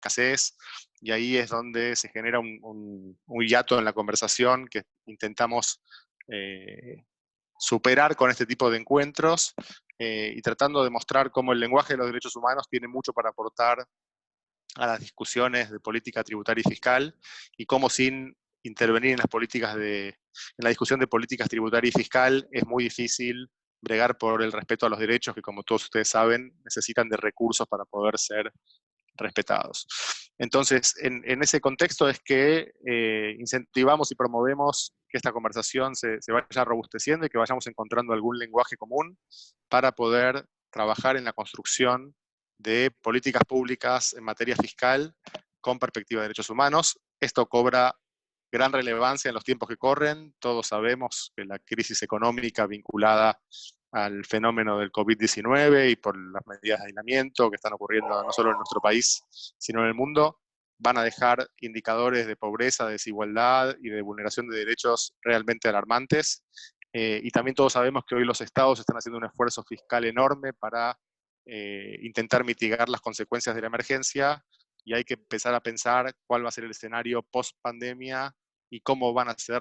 escasez, y ahí es donde se genera un hiato en la conversación que intentamos superar con este tipo de encuentros, y tratando de mostrar cómo el lenguaje de los derechos humanos tiene mucho para aportar a las discusiones de política tributaria y fiscal, y cómo sin intervenir en las políticas en la discusión de políticas tributaria y fiscal es muy difícil bregar por el respeto a los derechos que, como todos ustedes saben, necesitan de recursos para poder ser respetados. Entonces, en ese contexto es que incentivamos y promovemos que esta conversación se vaya robusteciendo y que vayamos encontrando algún lenguaje común para poder trabajar en la construcción de políticas públicas en materia fiscal con perspectiva de derechos humanos. Esto cobra gran relevancia en los tiempos que corren. Todos sabemos que la crisis económica vinculada al fenómeno del COVID-19 y por las medidas de aislamiento que están ocurriendo no solo en nuestro país, sino en el mundo, van a dejar indicadores de pobreza, de desigualdad y de vulneración de derechos realmente alarmantes. Y también todos sabemos que hoy los estados están haciendo un esfuerzo fiscal enorme para intentar mitigar las consecuencias de la emergencia, y hay que empezar a pensar cuál va a ser el escenario post-pandemia y cómo van a ser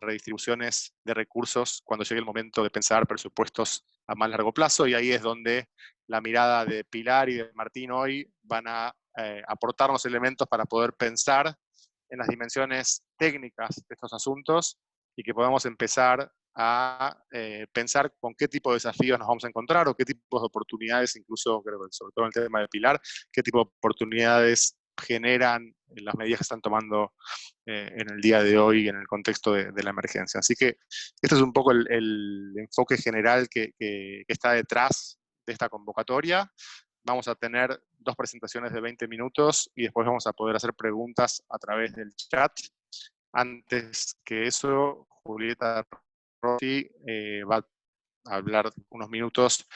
redistribuciones de recursos cuando llegue el momento de pensar presupuestos a más largo plazo, y ahí es donde la mirada de Pilar y de Martín hoy van a aportarnos elementos para poder pensar en las dimensiones técnicas de estos asuntos y que podamos empezar a pensar con qué tipo de desafíos nos vamos a encontrar o qué tipos de oportunidades, incluso creo que sobre todo en el tema de Pilar, qué tipo de oportunidades generan las medidas que están tomando en el día de hoy en el contexto de la emergencia. Así que este es un poco el enfoque general que está detrás de esta convocatoria. Vamos a tener 2 presentaciones de 20 minutos y después vamos a poder hacer preguntas a través del chat. Antes que eso, Julieta Rossi va a hablar unos minutos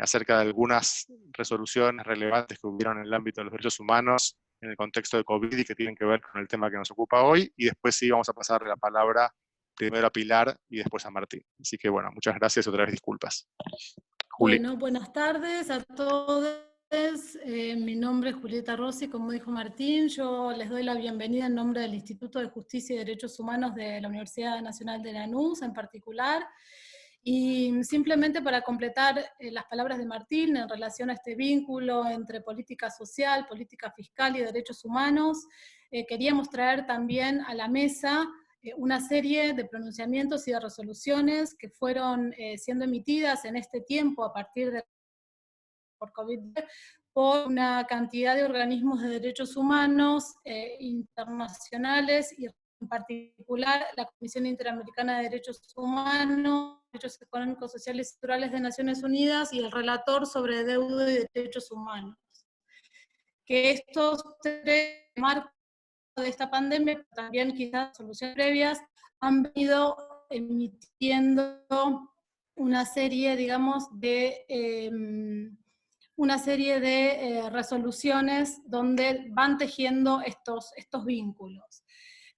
acerca de algunas resoluciones relevantes que hubieron en el ámbito de los derechos humanos en el contexto de COVID y que tienen que ver con el tema que nos ocupa hoy, y después sí vamos a pasar la palabra primero a Pilar y después a Martín. Así que bueno, muchas gracias y otra vez disculpas. Juli. Bueno, buenas tardes a todos. Mi nombre es Julieta Rossi, como dijo Martín. Yo les doy la bienvenida en nombre del Instituto de Justicia y Derechos Humanos de la Universidad Nacional de Lanús en particular. Y simplemente para completar las palabras de Martín en relación a este vínculo entre política social, política fiscal y derechos humanos, queríamos traer también a la mesa una serie de pronunciamientos y de resoluciones que fueron siendo emitidas en este tiempo a partir de por COVID por una cantidad de organismos de derechos humanos internacionales y en particular la Comisión Interamericana de Derechos Humanos, Derechos Económicos, Sociales y Culturales de Naciones Unidas y el relator sobre deuda y derechos humanos. Que estos 3 marcos de esta pandemia, también quizás soluciones previas, han venido emitiendo una serie, digamos, de resoluciones donde van tejiendo estos vínculos.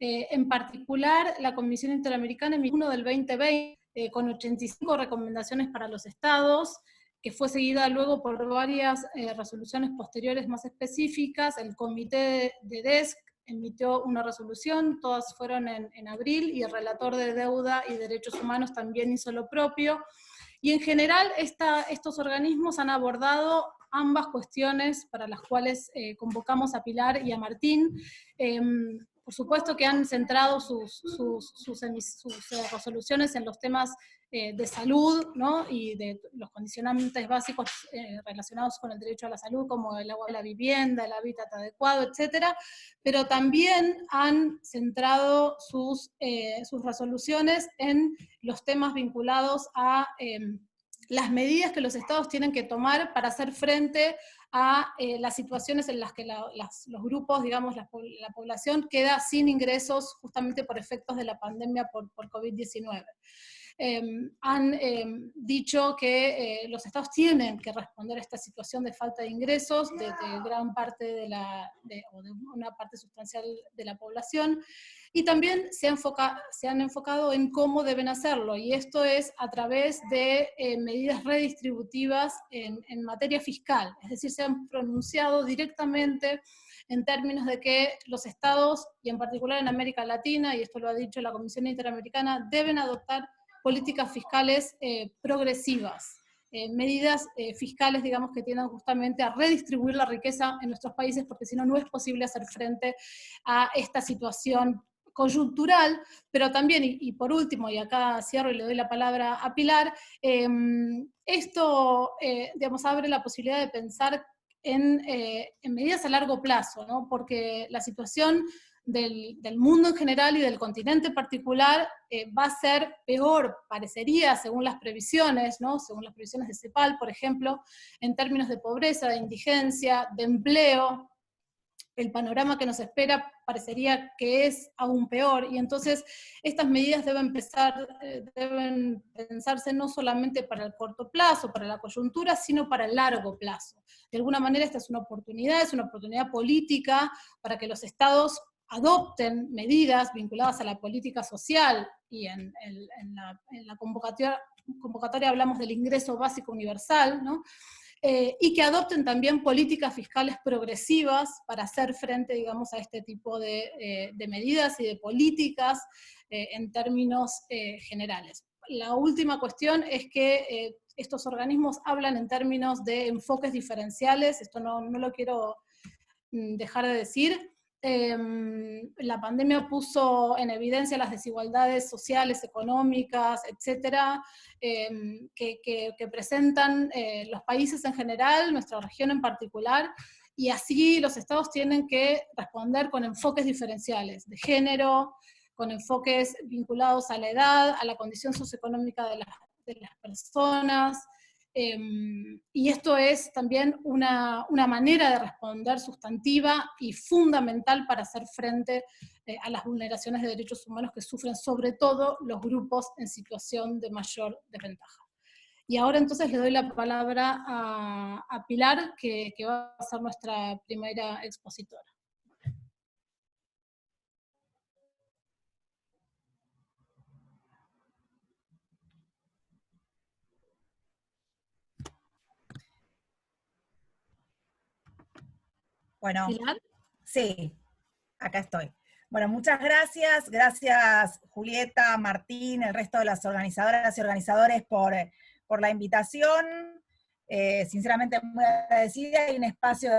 En particular, la Comisión Interamericana emitió uno del 2020 con 85 recomendaciones para los estados, que fue seguida luego por varias resoluciones posteriores más específicas. El Comité de DESC emitió una resolución, todas fueron en abril, y el relator de deuda y derechos humanos también hizo lo propio. Y en general estos organismos han abordado ambas cuestiones para las cuales convocamos a Pilar y a Martín. Por supuesto que han centrado sus resoluciones en los temas de salud, ¿no? Y de los condicionantes básicos relacionados con el derecho a la salud, como el agua, la vivienda, el hábitat adecuado, etcétera, pero también han centrado sus resoluciones en los temas vinculados a las medidas que los estados tienen que tomar para hacer frente a las situaciones en las que los grupos, digamos, la población queda sin ingresos justamente por efectos de la pandemia por COVID-19. han dicho que los estados tienen que responder a esta situación de falta de ingresos de gran parte o de una parte sustancial de la población, y también se han enfocado en cómo deben hacerlo, y esto es a través de medidas redistributivas en materia fiscal, es decir, se han pronunciado directamente en términos de que los estados, y en particular en América Latina, y esto lo ha dicho la Comisión Interamericana, deben adoptar políticas fiscales progresivas, medidas fiscales, digamos, que tiendan justamente a redistribuir la riqueza en nuestros países, porque si no, no es posible hacer frente a esta situación coyuntural, pero también, y por último, y acá cierro y le doy la palabra a Pilar, esto, digamos, abre la posibilidad de pensar en medidas a largo plazo, ¿no? Porque la situación del mundo en general y del continente en particular va a ser peor, parecería, según las previsiones, ¿no? Según las previsiones de CEPAL, por ejemplo, en términos de pobreza, de indigencia, de empleo. El panorama que nos espera parecería que es aún peor, y entonces estas medidas deben pensarse no solamente para el corto plazo, para la coyuntura, sino para el largo plazo. De alguna manera esta es una oportunidad política para que los estados adopten medidas vinculadas a la política social, y en la convocatoria hablamos del ingreso básico universal, ¿no? Y que adopten también políticas fiscales progresivas para hacer frente, digamos, a este tipo de medidas y de políticas en términos generales. La última cuestión es que estos organismos hablan en términos de enfoques diferenciales, esto no lo quiero dejar de decir. La pandemia puso en evidencia las desigualdades sociales, económicas, etcétera, que presentan los países en general, nuestra región en particular, y así los estados tienen que responder con enfoques diferenciales, de género, con enfoques vinculados a la edad, a la condición socioeconómica de las personas, y esto es también una manera de responder sustantiva y fundamental para hacer frente a las vulneraciones de derechos humanos que sufren sobre todo los grupos en situación de mayor desventaja. Y ahora entonces le doy la palabra a Pilar, que va a ser nuestra primera expositora. Bueno, ¿Pilar? sí, acá estoy. Bueno, muchas gracias. Gracias, Julieta, Martín, el resto de las organizadoras y organizadores por la invitación. Sinceramente muy agradecida. Hay un espacio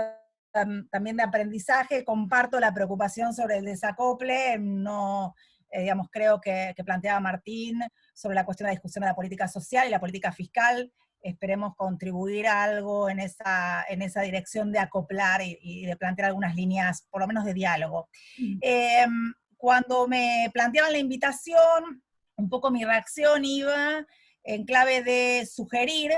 también de aprendizaje. Comparto la preocupación sobre el desacople. No, digamos, creo que planteaba Martín sobre la cuestión de la discusión de la política social y la política fiscal. Esperemos contribuir a algo en esa dirección de acoplar y de plantear algunas líneas, por lo menos de diálogo. Cuando me planteaban la invitación, un poco mi reacción iba en clave de sugerir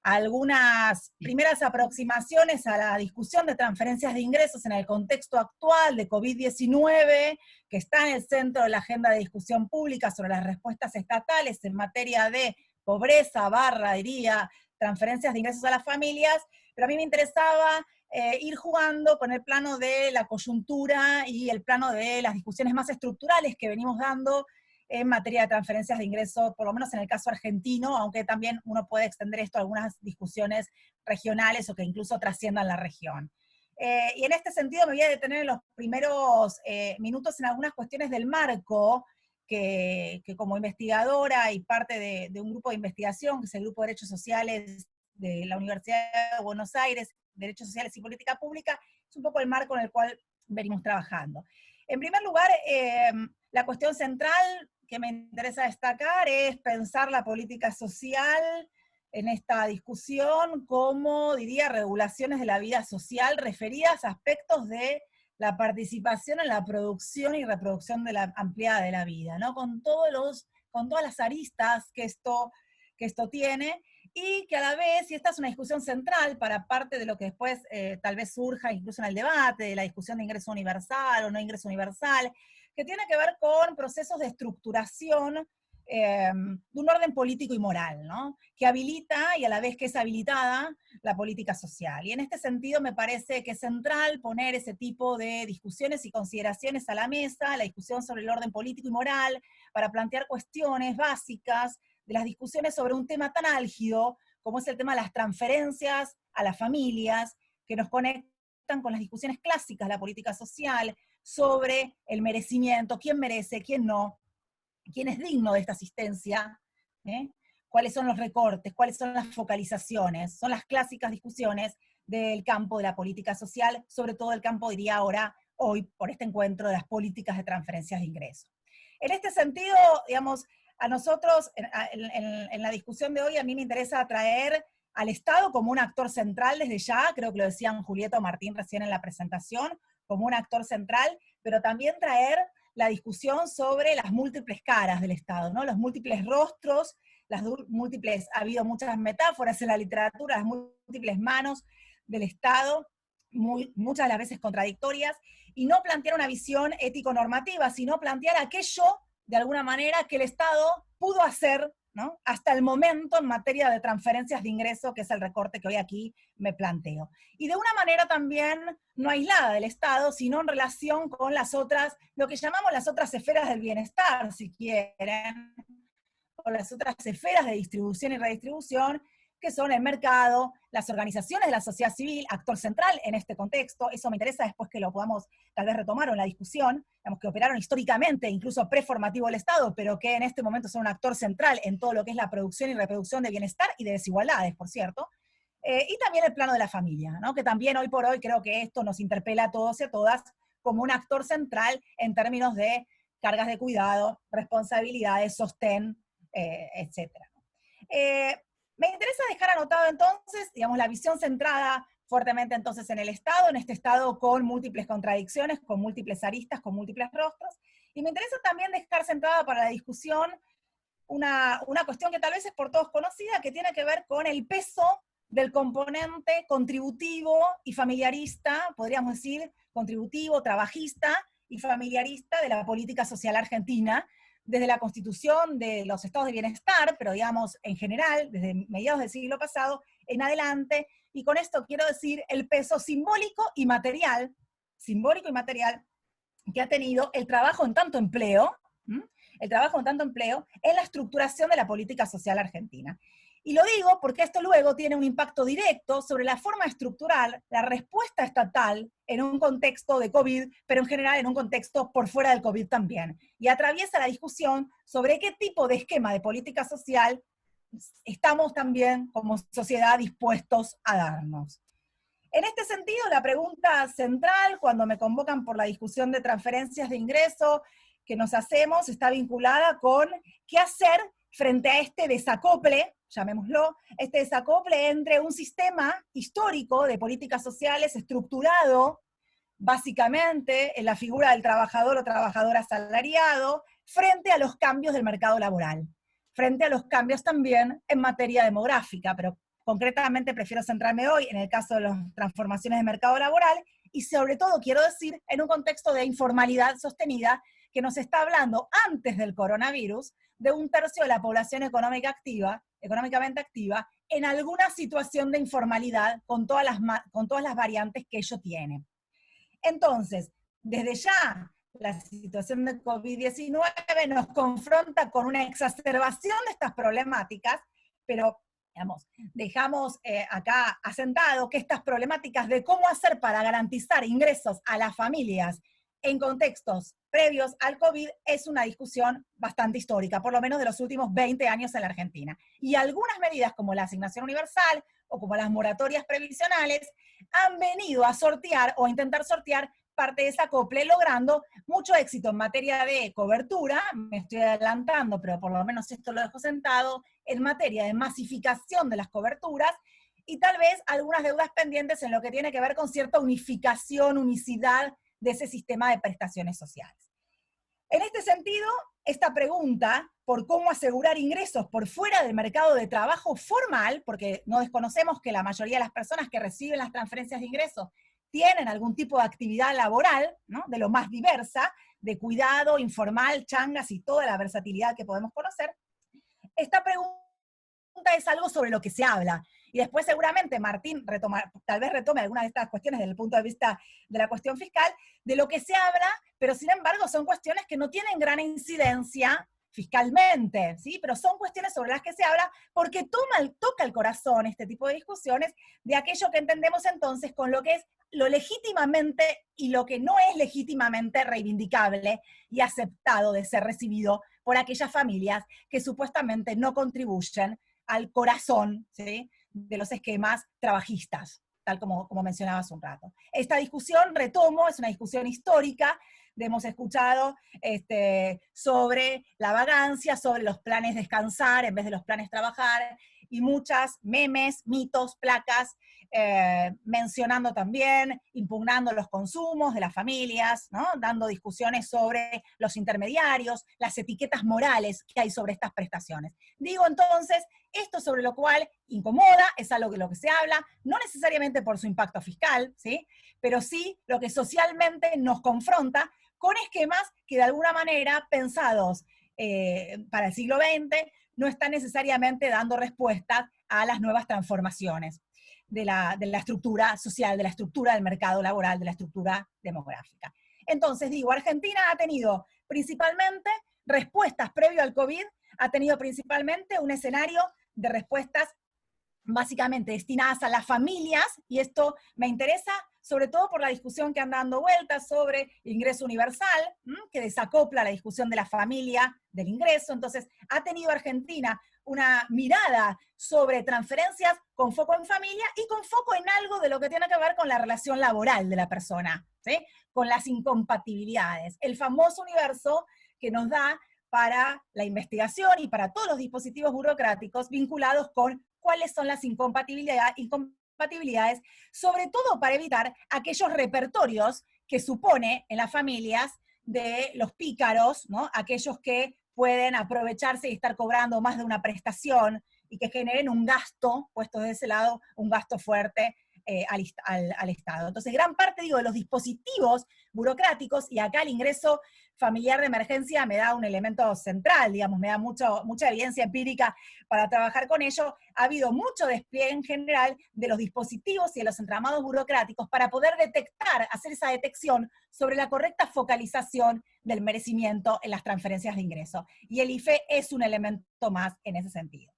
algunas primeras aproximaciones a la discusión de transferencias de ingresos en el contexto actual de COVID-19, que está en el centro de la agenda de discusión pública sobre las respuestas estatales en materia de pobreza, diría, transferencias de ingresos a las familias, pero a mí me interesaba ir jugando con el plano de la coyuntura y el plano de las discusiones más estructurales que venimos dando en materia de transferencias de ingresos, por lo menos en el caso argentino, aunque también uno puede extender esto a algunas discusiones regionales o que incluso trasciendan la región. Y en este sentido me voy a detener en los primeros minutos en algunas cuestiones del marco, que como investigadora y parte de un grupo de investigación, que es el Grupo de Derechos Sociales de la Universidad de Buenos Aires, Derechos Sociales y Política Pública, es un poco el marco en el cual venimos trabajando. En primer lugar, la cuestión central que me interesa destacar es pensar la política social en esta discusión como, diría, regulaciones de la vida social referidas a aspectos de la participación en la producción y reproducción de la ampliada de la vida, ¿no? Con todas las aristas que esto tiene, y que a la vez, y esta es una discusión central para parte de lo que después tal vez surja incluso en el debate, de la discusión de ingreso universal o no ingreso universal, que tiene que ver con procesos de estructuración de un orden político y moral, ¿no? Que habilita y a la vez que es habilitada la política social. Y en este sentido me parece que es central poner ese tipo de discusiones y consideraciones a la mesa, la discusión sobre el orden político y moral, para plantear cuestiones básicas de las discusiones sobre un tema tan álgido como es el tema de las transferencias a las familias, que nos conectan con las discusiones clásicas de la política social sobre el merecimiento, quién merece, quién no, quién es digno de esta asistencia, ¿eh? Cuáles son los recortes, cuáles son las focalizaciones, son las clásicas discusiones del campo de la política social, sobre todo el campo, diría ahora, hoy, por este encuentro de las políticas de transferencias de ingresos. En este sentido, digamos, a nosotros, en la discusión de hoy, a mí me interesa traer al Estado como un actor central desde ya, creo que lo decían Julieta o Martín recién en la presentación, como un actor central, pero también traer la discusión sobre las múltiples caras del Estado, ¿no? Los múltiples rostros, ha habido muchas metáforas en la literatura, las múltiples manos del Estado, muchas de las veces contradictorias, y no plantear una visión ético-normativa, sino plantear aquello, de alguna manera, que el Estado pudo hacer, ¿no? Hasta el momento en materia de transferencias de ingreso, que es el recorte que hoy aquí me planteo. Y de una manera también no aislada del Estado, sino en relación con las otras, lo que llamamos las otras esferas del bienestar, si quieren, o las otras esferas de distribución y redistribución, que son el mercado, las organizaciones de la sociedad civil, actor central en este contexto. Eso me interesa después que lo podamos tal vez retomar en la discusión, digamos, que operaron históricamente, incluso preformativo del Estado, pero que en este momento son un actor central en todo lo que es la producción y reproducción de bienestar y de desigualdades, por cierto. Y también el plano de la familia, ¿no? Que también hoy por hoy creo que esto nos interpela a todos y a todas como un actor central en términos de cargas de cuidado, responsabilidades, sostén, etc. Me interesa dejar anotado entonces, digamos, la visión centrada fuertemente entonces en el Estado, en este Estado con múltiples contradicciones, con múltiples aristas, con múltiples rostros, y me interesa también dejar centrada para la discusión una cuestión que tal vez es por todos conocida, que tiene que ver con el peso del componente contributivo y familiarista, podríamos decir, contributivo, trabajista y familiarista de la política social argentina, desde la constitución de los estados de bienestar, pero digamos en general, desde mediados del siglo pasado en adelante, y con esto quiero decir el peso simbólico y material que ha tenido el trabajo en tanto empleo, en la estructuración de la política social argentina. Y lo digo porque esto luego tiene un impacto directo sobre la forma estructural, la respuesta estatal en un contexto de COVID, pero en general en un contexto por fuera del COVID también. Y atraviesa la discusión sobre qué tipo de esquema de política social estamos también como sociedad dispuestos a darnos. En este sentido, la pregunta central, cuando me convocan por la discusión de transferencias de ingreso que nos hacemos, está vinculada con qué hacer frente a este desacople, llamémoslo, este desacople entre un sistema histórico de políticas sociales estructurado básicamente en la figura del trabajador o trabajadora asalariado, frente a los cambios del mercado laboral, frente a los cambios también en materia demográfica, pero concretamente prefiero centrarme hoy en el caso de las transformaciones de mercado laboral, y sobre todo quiero decir en un contexto de informalidad sostenida que nos está hablando antes del coronavirus de un tercio de la población económicamente activa, en alguna situación de informalidad con todas las variantes que ello tiene. Entonces, desde ya, la situación de COVID-19 nos confronta con una exacerbación de estas problemáticas, pero digamos, dejamos acá asentado que estas problemáticas de cómo hacer para garantizar ingresos a las familias en contextos previos al COVID es una discusión bastante histórica, por lo menos de los últimos 20 años en la Argentina. Y algunas medidas como la asignación universal o como las moratorias previsionales han venido a sortear o a intentar sortear parte de ese acople, logrando mucho éxito en materia de cobertura, me estoy adelantando, pero por lo menos esto lo dejo sentado, en materia de masificación de las coberturas, y tal vez algunas deudas pendientes en lo que tiene que ver con cierta unicidad de ese sistema de prestaciones sociales. En este sentido, esta pregunta por cómo asegurar ingresos por fuera del mercado de trabajo formal, porque no desconocemos que la mayoría de las personas que reciben las transferencias de ingresos tienen algún tipo de actividad laboral, ¿no? De lo más diversa, de cuidado, informal, changas y toda la versatilidad que podemos conocer. Esta pregunta es algo sobre lo que se habla. Y después seguramente Martín tal vez retome algunas de estas cuestiones desde el punto de vista de la cuestión fiscal, de lo que se habla, pero sin embargo son cuestiones que no tienen gran incidencia fiscalmente, ¿sí? Pero son cuestiones sobre las que se habla porque toca el corazón este tipo de discusiones de aquello que entendemos entonces con lo que es lo legítimamente y lo que no es legítimamente reivindicable y aceptado de ser recibido por aquellas familias que supuestamente no contribuyen al corazón, ¿sí?, de los esquemas trabajistas, tal como mencionaba hace un rato. Esta discusión, retomo, es una discusión histórica. Hemos escuchado sobre la vagancia, sobre los planes descansar en vez de los planes trabajar, y muchas memes, mitos, placas, mencionando también, impugnando los consumos de las familias, ¿no? Dando discusiones sobre los intermediarios, las etiquetas morales que hay sobre estas prestaciones. Digo entonces, esto sobre lo cual incomoda, es algo de lo que se habla, no necesariamente por su impacto fiscal, ¿sí?, pero sí lo que socialmente nos confronta con esquemas que de alguna manera, pensados para el siglo XX, no están necesariamente dando respuestas a las nuevas transformaciones de la estructura social, de la estructura del mercado laboral, de la estructura demográfica. Entonces, digo, Argentina ha tenido principalmente respuestas previo al COVID, ha tenido principalmente un escenario de respuestas básicamente destinadas a las familias, y esto me interesa sobre todo por la discusión que anda dando vueltas sobre ingreso universal, que desacopla la discusión de la familia del ingreso. Entonces, ha tenido Argentina una mirada sobre transferencias con foco en familia y con foco en algo de lo que tiene que ver con la relación laboral de la persona, ¿sí?, con las incompatibilidades. El famoso universo que nos da para la investigación y para todos los dispositivos burocráticos vinculados con cuáles son las incompatibilidades, sobre todo para evitar aquellos repertorios que supone en las familias de los pícaros, ¿no?, aquellos que pueden aprovecharse y estar cobrando más de una prestación y que generen un gasto, puesto de ese lado, un gasto fuerte al Estado. Entonces, gran parte, digo, de los dispositivos burocráticos, y acá el ingreso familiar de emergencia me da un elemento central, digamos, me da mucha evidencia empírica para trabajar con ello. Ha habido mucho despliegue en general de los dispositivos y de los entramados burocráticos para poder detectar, hacer esa detección sobre la correcta focalización del merecimiento en las transferencias de ingreso. Y el IFE es un elemento más en ese sentido.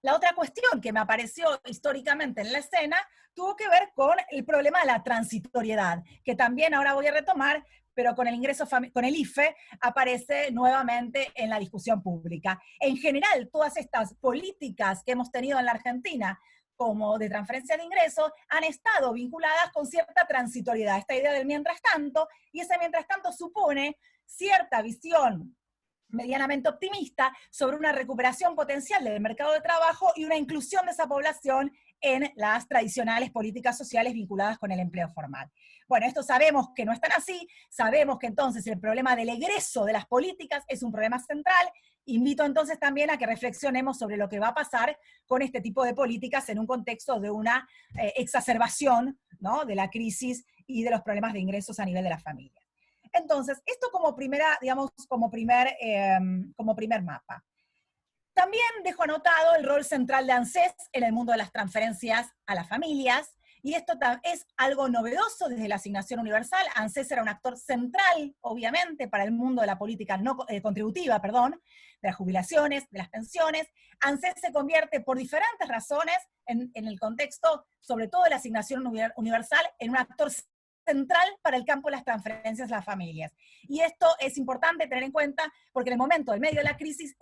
La otra cuestión que me apareció históricamente en la escena tuvo que ver con el problema de la transitoriedad, que también ahora voy a retomar, pero con el ingreso con el IFE aparece nuevamente en la discusión pública. En general, todas estas políticas que hemos tenido en la Argentina, como de transferencia de ingresos, han estado vinculadas con cierta transitoriedad, esta idea del mientras tanto, y ese mientras tanto supone cierta visión medianamente optimista sobre una recuperación potencial del mercado de trabajo y una inclusión de esa población en las tradicionales políticas sociales vinculadas con el empleo formal. Bueno, esto sabemos que no es tan así, sabemos que entonces el problema del egreso de las políticas es un problema central. Invito entonces también a que reflexionemos sobre lo que va a pasar con este tipo de políticas en un contexto de una exacerbación, ¿no?, de la crisis y de los problemas de ingresos a nivel de la familia. Entonces, esto como primera, digamos, como primer mapa. También dejo anotado el rol central de ANSES en el mundo de las transferencias a las familias, y esto es algo novedoso desde la asignación universal. ANSES era un actor central, obviamente, para el mundo de la política contributiva, de las jubilaciones, de las pensiones. ANSES se convierte por diferentes razones en el contexto, sobre todo de la asignación universal, en un actor central para el campo de las transferencias a las familias. Y esto es importante tener en cuenta porque en el momento, en medio de la crisis,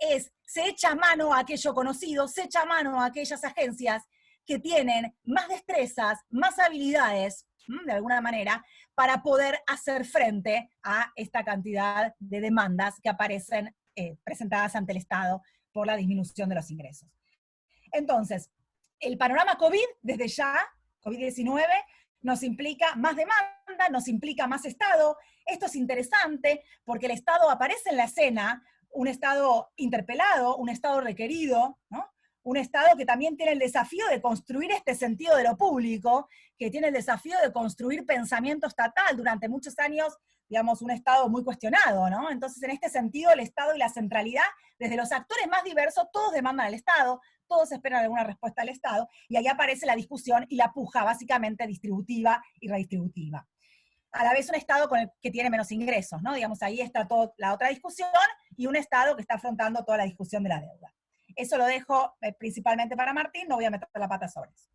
se echa mano a aquello conocido, se echa mano a aquellas agencias que tienen más destrezas, más habilidades, de alguna manera, para poder hacer frente a esta cantidad de demandas que aparecen presentadas ante el Estado por la disminución de los ingresos. Entonces, el panorama COVID, desde ya, COVID-19, nos implica más demanda, nos implica más Estado. Esto es interesante porque el Estado aparece en la escena, un Estado interpelado, un Estado requerido, ¿no?, un Estado que también tiene el desafío de construir este sentido de lo público, que tiene el desafío de construir pensamiento estatal durante muchos años, digamos, un Estado muy cuestionado, ¿no? Entonces, en este sentido, el Estado y la centralidad, desde los actores más diversos, todos demandan al Estado, todos esperan alguna respuesta al Estado, y ahí aparece la discusión y la puja básicamente distributiva y redistributiva. A la vez un Estado que tiene menos ingresos, ¿no? Digamos, ahí está toda la otra discusión, y un Estado que está afrontando toda la discusión de la deuda. Eso lo dejo principalmente para Martín, no voy a meter la pata sobre eso.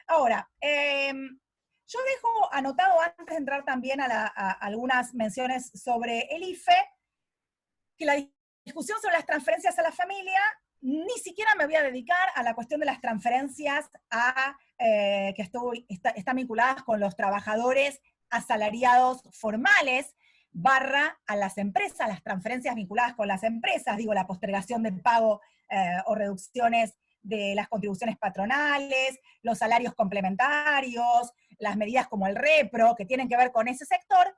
Ahora, yo dejo anotado, antes de entrar también a algunas menciones sobre el IFE, que la discusión sobre las transferencias a la familia, ni siquiera me voy a dedicar a la cuestión de las transferencias que están vinculadas con los trabajadores asalariados formales, a las empresas, las transferencias vinculadas con las empresas, digo, la postergación del pago o reducciones de las contribuciones patronales, los salarios complementarios, las medidas como el repro, que tienen que ver con ese sector.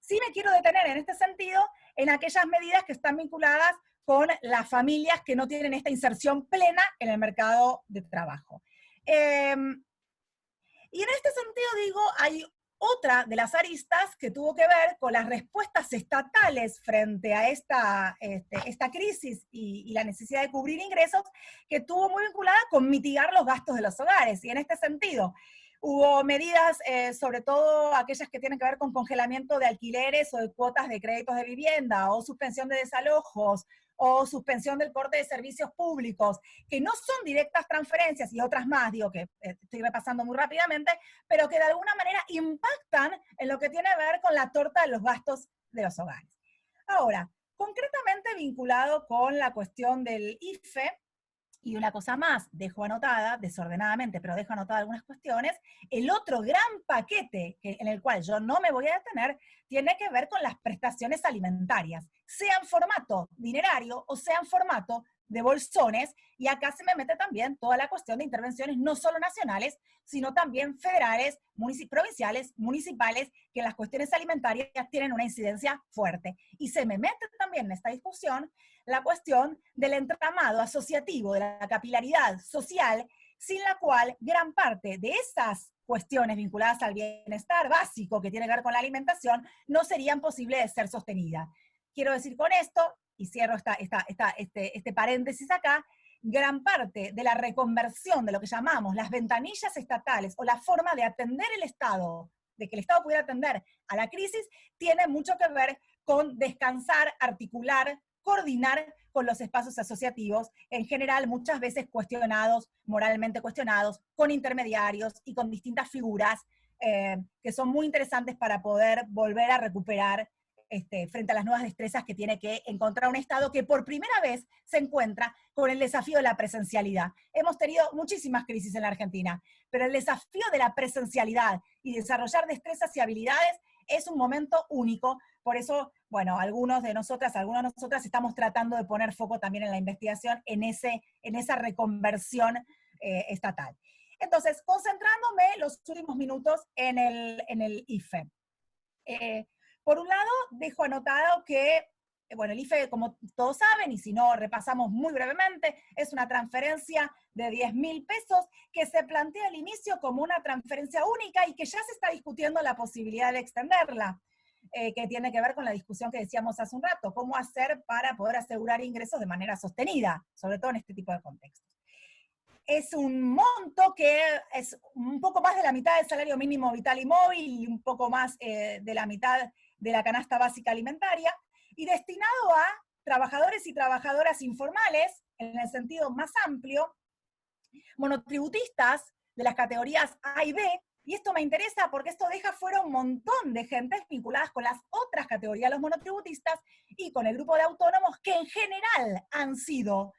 Sí me quiero detener en este sentido en aquellas medidas que están vinculadas con las familias que no tienen esta inserción plena en el mercado de trabajo. Y en este sentido digo, hay otra de las aristas que tuvo que ver con las respuestas estatales frente a esta crisis y la necesidad de cubrir ingresos, que estuvo muy vinculada con mitigar los gastos de los hogares. Y en este sentido, hubo medidas, sobre todo aquellas que tienen que ver con congelamiento de alquileres o de cuotas de créditos de vivienda, o suspensión de desalojos, o suspensión del corte de servicios públicos, que no son directas transferencias, y otras más, digo que estoy repasando muy rápidamente, pero que de alguna manera impactan en lo que tiene que ver con la torta de los gastos de los hogares. Ahora, concretamente vinculado con la cuestión del IFE, y una cosa más, dejo anotada, desordenadamente, pero dejo anotada algunas cuestiones, el otro gran paquete en el cual yo no me voy a detener, tiene que ver con las prestaciones alimentarias, sea en formato dinerario o sea en formato de bolsones, y acá se me mete también toda la cuestión de intervenciones no solo nacionales, sino también federales, provinciales, municipales, que en las cuestiones alimentarias tienen una incidencia fuerte. Y se me mete también en esta discusión la cuestión del entramado asociativo, de la capilaridad social, sin la cual gran parte de esas cuestiones vinculadas al bienestar básico que tiene que ver con la alimentación no serían posibles de ser sostenidas. Quiero decir con esto, y cierro este paréntesis acá, gran parte de la reconversión de lo que llamamos las ventanillas estatales, o la forma de atender el Estado, de que el Estado pudiera atender a la crisis, tiene mucho que ver con descansar, articular, coordinar con los espacios asociativos, en general muchas veces cuestionados, moralmente cuestionados, con intermediarios y con distintas figuras que son muy interesantes para poder volver a recuperar frente a las nuevas destrezas que tiene que encontrar un Estado que por primera vez se encuentra con el desafío de la presencialidad. Hemos tenido muchísimas crisis en la Argentina, pero el desafío de la presencialidad y desarrollar destrezas y habilidades es un momento único. Por eso, bueno, algunos de nosotras estamos tratando de poner foco también en la investigación, en esa reconversión estatal. Entonces, concentrándome los últimos minutos en el IFE. Por un lado, dejo anotado que, bueno, el IFE, como todos saben, y si no, repasamos muy brevemente, es una transferencia de 10.000 pesos que se plantea al inicio como una transferencia única y que ya se está discutiendo la posibilidad de extenderla, que tiene que ver con la discusión que decíamos hace un rato, cómo hacer para poder asegurar ingresos de manera sostenida, sobre todo en este tipo de contextos. Es un monto que es un poco más de la mitad del salario mínimo vital y móvil, y un poco más de la mitad de la canasta básica alimentaria, y destinado a trabajadores y trabajadoras informales, en el sentido más amplio, monotributistas de las categorías A y B, y esto me interesa porque esto deja fuera un montón de gentes vinculadas con las otras categorías, los monotributistas, y con el grupo de autónomos, que en general han sido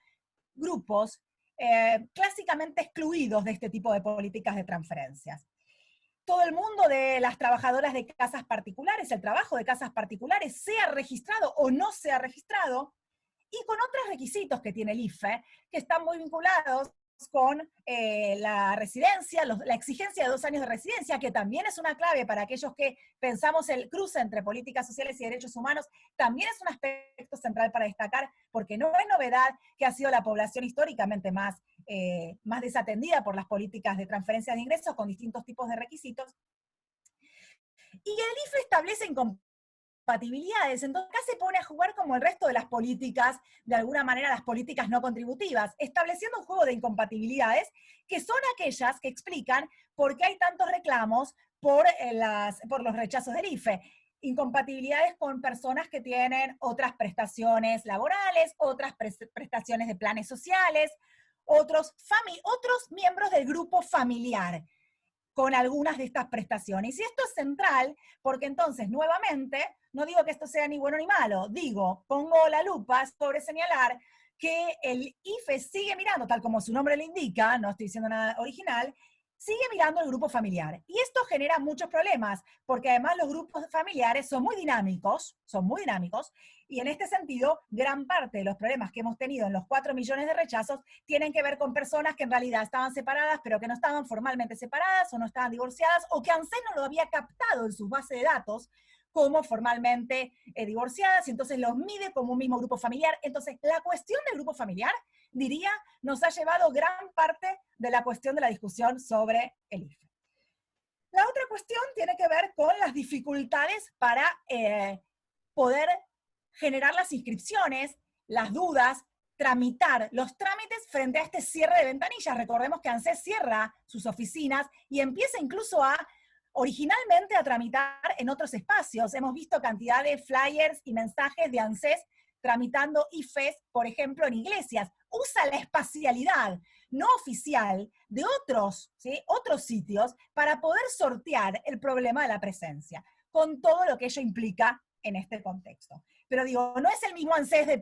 grupos clásicamente excluidos de este tipo de políticas de transferencias. Todo el mundo de las trabajadoras de casas particulares, el trabajo de casas particulares, sea registrado o no sea registrado, y con otros requisitos que tiene el IFE, que están muy vinculados con la residencia, la exigencia de 2 años de residencia, que también es una clave para aquellos que pensamos el cruce entre políticas sociales y derechos humanos, también es un aspecto central para destacar, porque no es novedad que ha sido la población históricamente más desatendida por las políticas de transferencia de ingresos con distintos tipos de requisitos. Y el IFE establece incompatibilidades, entonces acá se pone a jugar como el resto de las políticas, de alguna manera las políticas no contributivas, estableciendo un juego de incompatibilidades que son aquellas que explican por qué hay tantos reclamos por los rechazos del IFE. Incompatibilidades con personas que tienen otras prestaciones laborales, otras prestaciones de planes sociales, otros miembros del grupo familiar con algunas de estas prestaciones. Y esto es central porque entonces, nuevamente, no digo que esto sea ni bueno ni malo, digo, pongo la lupa sobre señalar que el IFE sigue mirando, tal como su nombre le indica, no estoy diciendo nada original, sigue mirando el grupo familiar. Y esto genera muchos problemas, porque además los grupos familiares son muy dinámicos, y en este sentido, gran parte de los problemas que hemos tenido en los 4 millones de rechazos tienen que ver con personas que en realidad estaban separadas, pero que no estaban formalmente separadas, o no estaban divorciadas, o que ANSES no lo había captado en sus bases de datos como formalmente divorciadas, y entonces los mide como un mismo grupo familiar. Entonces, la cuestión del grupo familiar, diría, nos ha llevado gran parte de la cuestión de la discusión sobre el IFE. La otra cuestión tiene que ver con las dificultades para poder generar las inscripciones, las dudas, tramitar los trámites frente a este cierre de ventanillas. Recordemos que ANSES cierra sus oficinas y empieza incluso originalmente a tramitar en otros espacios. Hemos visto cantidad de flyers y mensajes de ANSES tramitando IFES, por ejemplo, en iglesias. Usa la espacialidad no oficial de otros sitios para poder sortear el problema de la presencia, con todo lo que ello implica en este contexto. Pero digo, no es el mismo ANSES de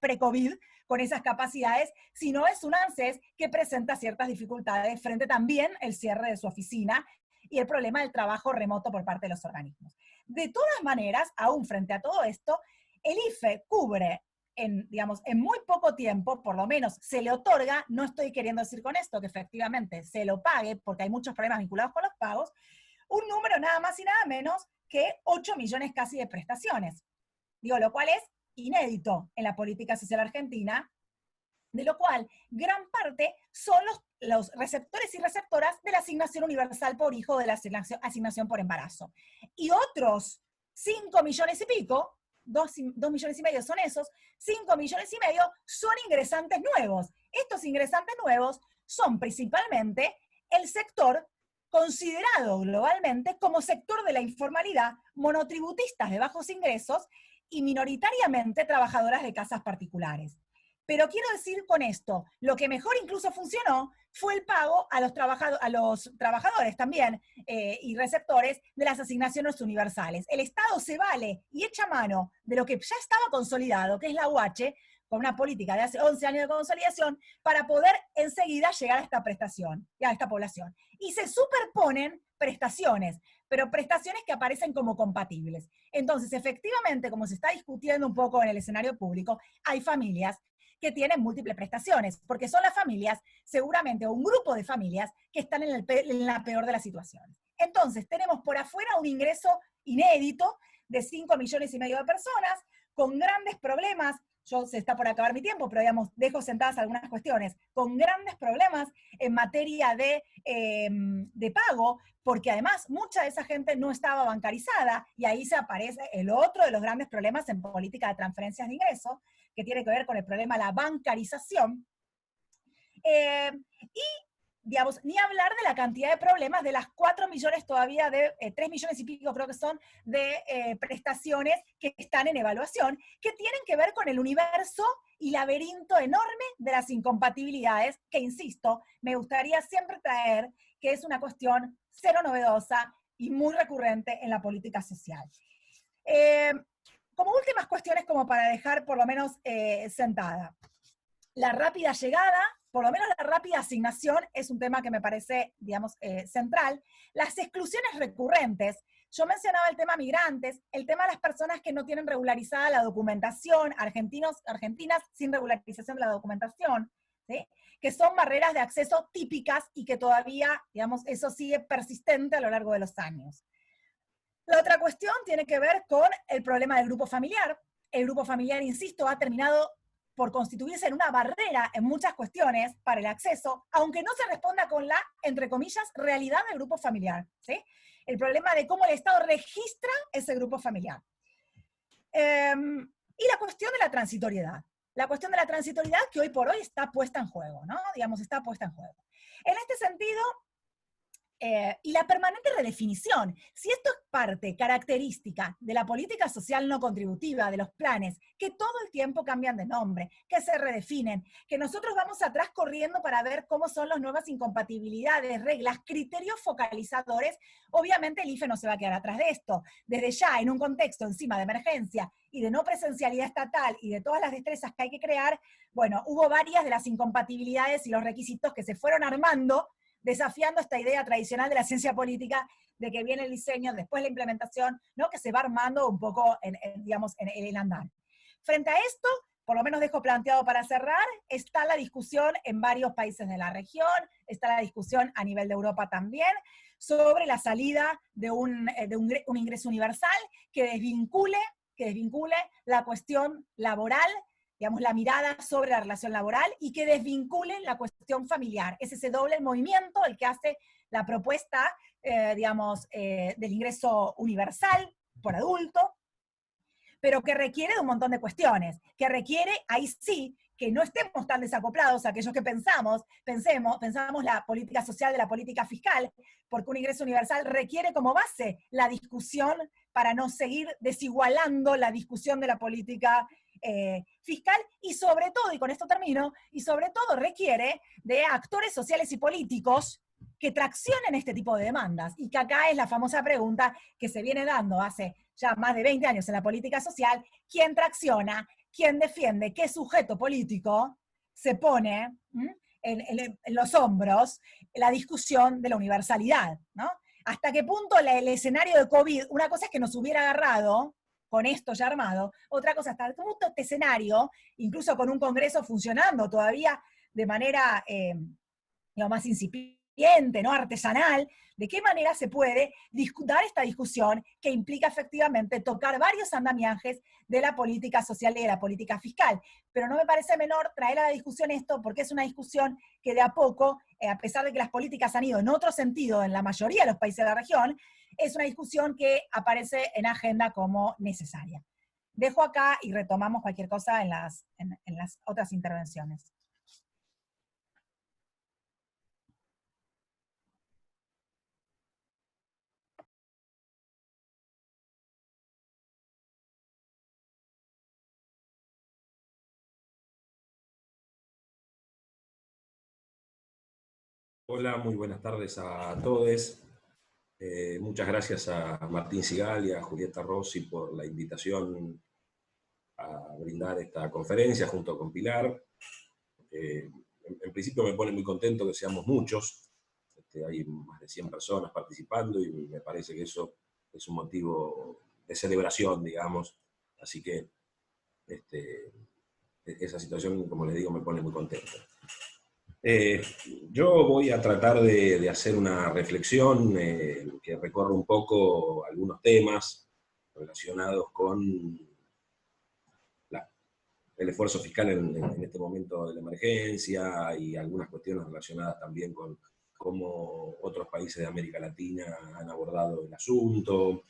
pre-COVID con esas capacidades, sino es un ANSES que presenta ciertas dificultades frente también al cierre de su oficina y el problema del trabajo remoto por parte de los organismos. De todas maneras, aún frente a todo esto, el IFE cubre en muy poco tiempo, por lo menos se le otorga, no estoy queriendo decir con esto que efectivamente se lo pague, porque hay muchos problemas vinculados con los pagos, un número nada más y nada menos que 8 millones casi de prestaciones. Digo, lo cual es inédito en la política social argentina, de lo cual gran parte son los receptores y receptoras de la asignación universal por hijo, de la asignación por embarazo. Y otros 5 millones y pico, 2 millones y medio son esos, 5 millones y medio son ingresantes nuevos. Estos ingresantes nuevos son principalmente el sector considerado globalmente como sector de la informalidad, monotributistas de bajos ingresos y minoritariamente trabajadoras de casas particulares. Pero quiero decir con esto, lo que mejor incluso funcionó fue el pago a los trabajadores también y receptores de las asignaciones universales. El Estado se vale y echa mano de lo que ya estaba consolidado, que es la UH, con una política de hace 11 años de consolidación, para poder enseguida llegar a esta prestación, a esta población. Y se superponen prestaciones, pero prestaciones que aparecen como compatibles. Entonces, efectivamente, como se está discutiendo un poco en el escenario público, hay familias que tienen múltiples prestaciones, porque son las familias, seguramente, o un grupo de familias que están en la peor de las situaciones. Entonces, tenemos por afuera un ingreso inédito de 5 millones y medio de personas, con grandes problemas. Se está por acabar mi tiempo, pero dejo sentadas algunas cuestiones, con grandes problemas en materia de pago, porque además mucha de esa gente no estaba bancarizada, y ahí se aparece el otro de los grandes problemas en política de transferencias de ingresos, que tiene que ver con el problema de la bancarización. Ni hablar de la cantidad de problemas de las 4 millones todavía, 3 millones y pico creo que son, de prestaciones que están en evaluación, que tienen que ver con el universo y laberinto enorme de las incompatibilidades, que insisto, me gustaría siempre traer, que es una cuestión cero novedosa y muy recurrente en la política social. Como últimas cuestiones, como para dejar por lo menos sentada. La rápida llegada, por lo menos la rápida asignación, es un tema que me parece, central. Las exclusiones recurrentes, yo mencionaba el tema migrantes, el tema de las personas que no tienen regularizada la documentación, argentinas sin regularización de la documentación, ¿sí? que son barreras de acceso típicas y que todavía, digamos, eso sigue persistente a lo largo de los años. La otra cuestión tiene que ver con el problema del grupo familiar. El grupo familiar, insisto, ha terminado por constituirse en una barrera en muchas cuestiones para el acceso, aunque no se responda con la, entre comillas, realidad del grupo familiar, ¿sí? El problema de cómo el Estado registra ese grupo familiar. Y la cuestión de la transitoriedad. La cuestión de la transitoriedad que hoy por hoy está puesta en juego, ¿no? Digamos, está puesta en juego. En este sentido, y la permanente redefinición. Si esto es parte, característica de la política social no contributiva, de los planes, que todo el tiempo cambian de nombre, que se redefinen, que nosotros vamos atrás corriendo para ver cómo son las nuevas incompatibilidades, reglas, criterios focalizadores, obviamente el IFE no se va a quedar atrás de esto. Desde ya, en un contexto encima de emergencia y de no presencialidad estatal y de todas las destrezas que hay que crear, bueno, hubo varias de las incompatibilidades y los requisitos que se fueron armando desafiando esta idea tradicional de la ciencia política de que viene el diseño, después la implementación, ¿no? Que se va armando un poco digamos, en el andar. Frente a esto, por lo menos dejo planteado para cerrar, está la discusión en varios países de la región, está la discusión a nivel de Europa también, sobre la salida de un ingreso universal que desvincule la cuestión laboral, digamos, la mirada sobre la relación laboral y que desvincule la cuestión familiar. Es ese doble movimiento el que hace la propuesta, digamos, del ingreso universal por adulto, pero que requiere de un montón de cuestiones, que requiere, ahí sí, que no estemos tan desacoplados aquellos que pensamos la política social de la política fiscal, porque un ingreso universal requiere como base la discusión para no seguir desigualando la discusión de la política fiscal, y sobre todo, y con esto termino, y sobre todo requiere de actores sociales y políticos que traccionen este tipo de demandas, y que acá es la famosa pregunta que se viene dando hace ya más de 20 años en la política social: ¿quién tracciona? ¿Quién defiende? ¿Qué sujeto político se pone en los hombros la discusión de la universalidad, ¿no? ¿Hasta qué punto el escenario de COVID, una cosa es que nos hubiera agarrado con esto ya armado, otra cosa, hasta qué punto este escenario, incluso con un Congreso funcionando todavía de manera digamos, más incipiente, ¿no? Artesanal, de qué manera se puede dar esta discusión que implica efectivamente tocar varios andamiajes de la política social y de la política fiscal. Pero no me parece menor traer a la discusión esto, porque es una discusión que de a poco, a pesar de que las políticas han ido en otro sentido en la mayoría de los países de la región, es una discusión que aparece en agenda como necesaria. Dejo acá y retomamos cualquier cosa en las otras intervenciones. Hola, muy buenas tardes a todos. Muchas gracias a Martín Sigal y a Julieta Rossi por la invitación a brindar esta conferencia junto con Pilar. En principio me pone muy contento que seamos muchos. Hay más de 100 personas participando y me parece que eso es un motivo de celebración, digamos. Así que esa situación, como les digo, me pone muy contento. Yo voy a tratar de hacer una reflexión que recorre un poco algunos temas relacionados con el esfuerzo fiscal en este momento de la emergencia y algunas cuestiones relacionadas también con cómo otros países de América Latina han abordado el asunto.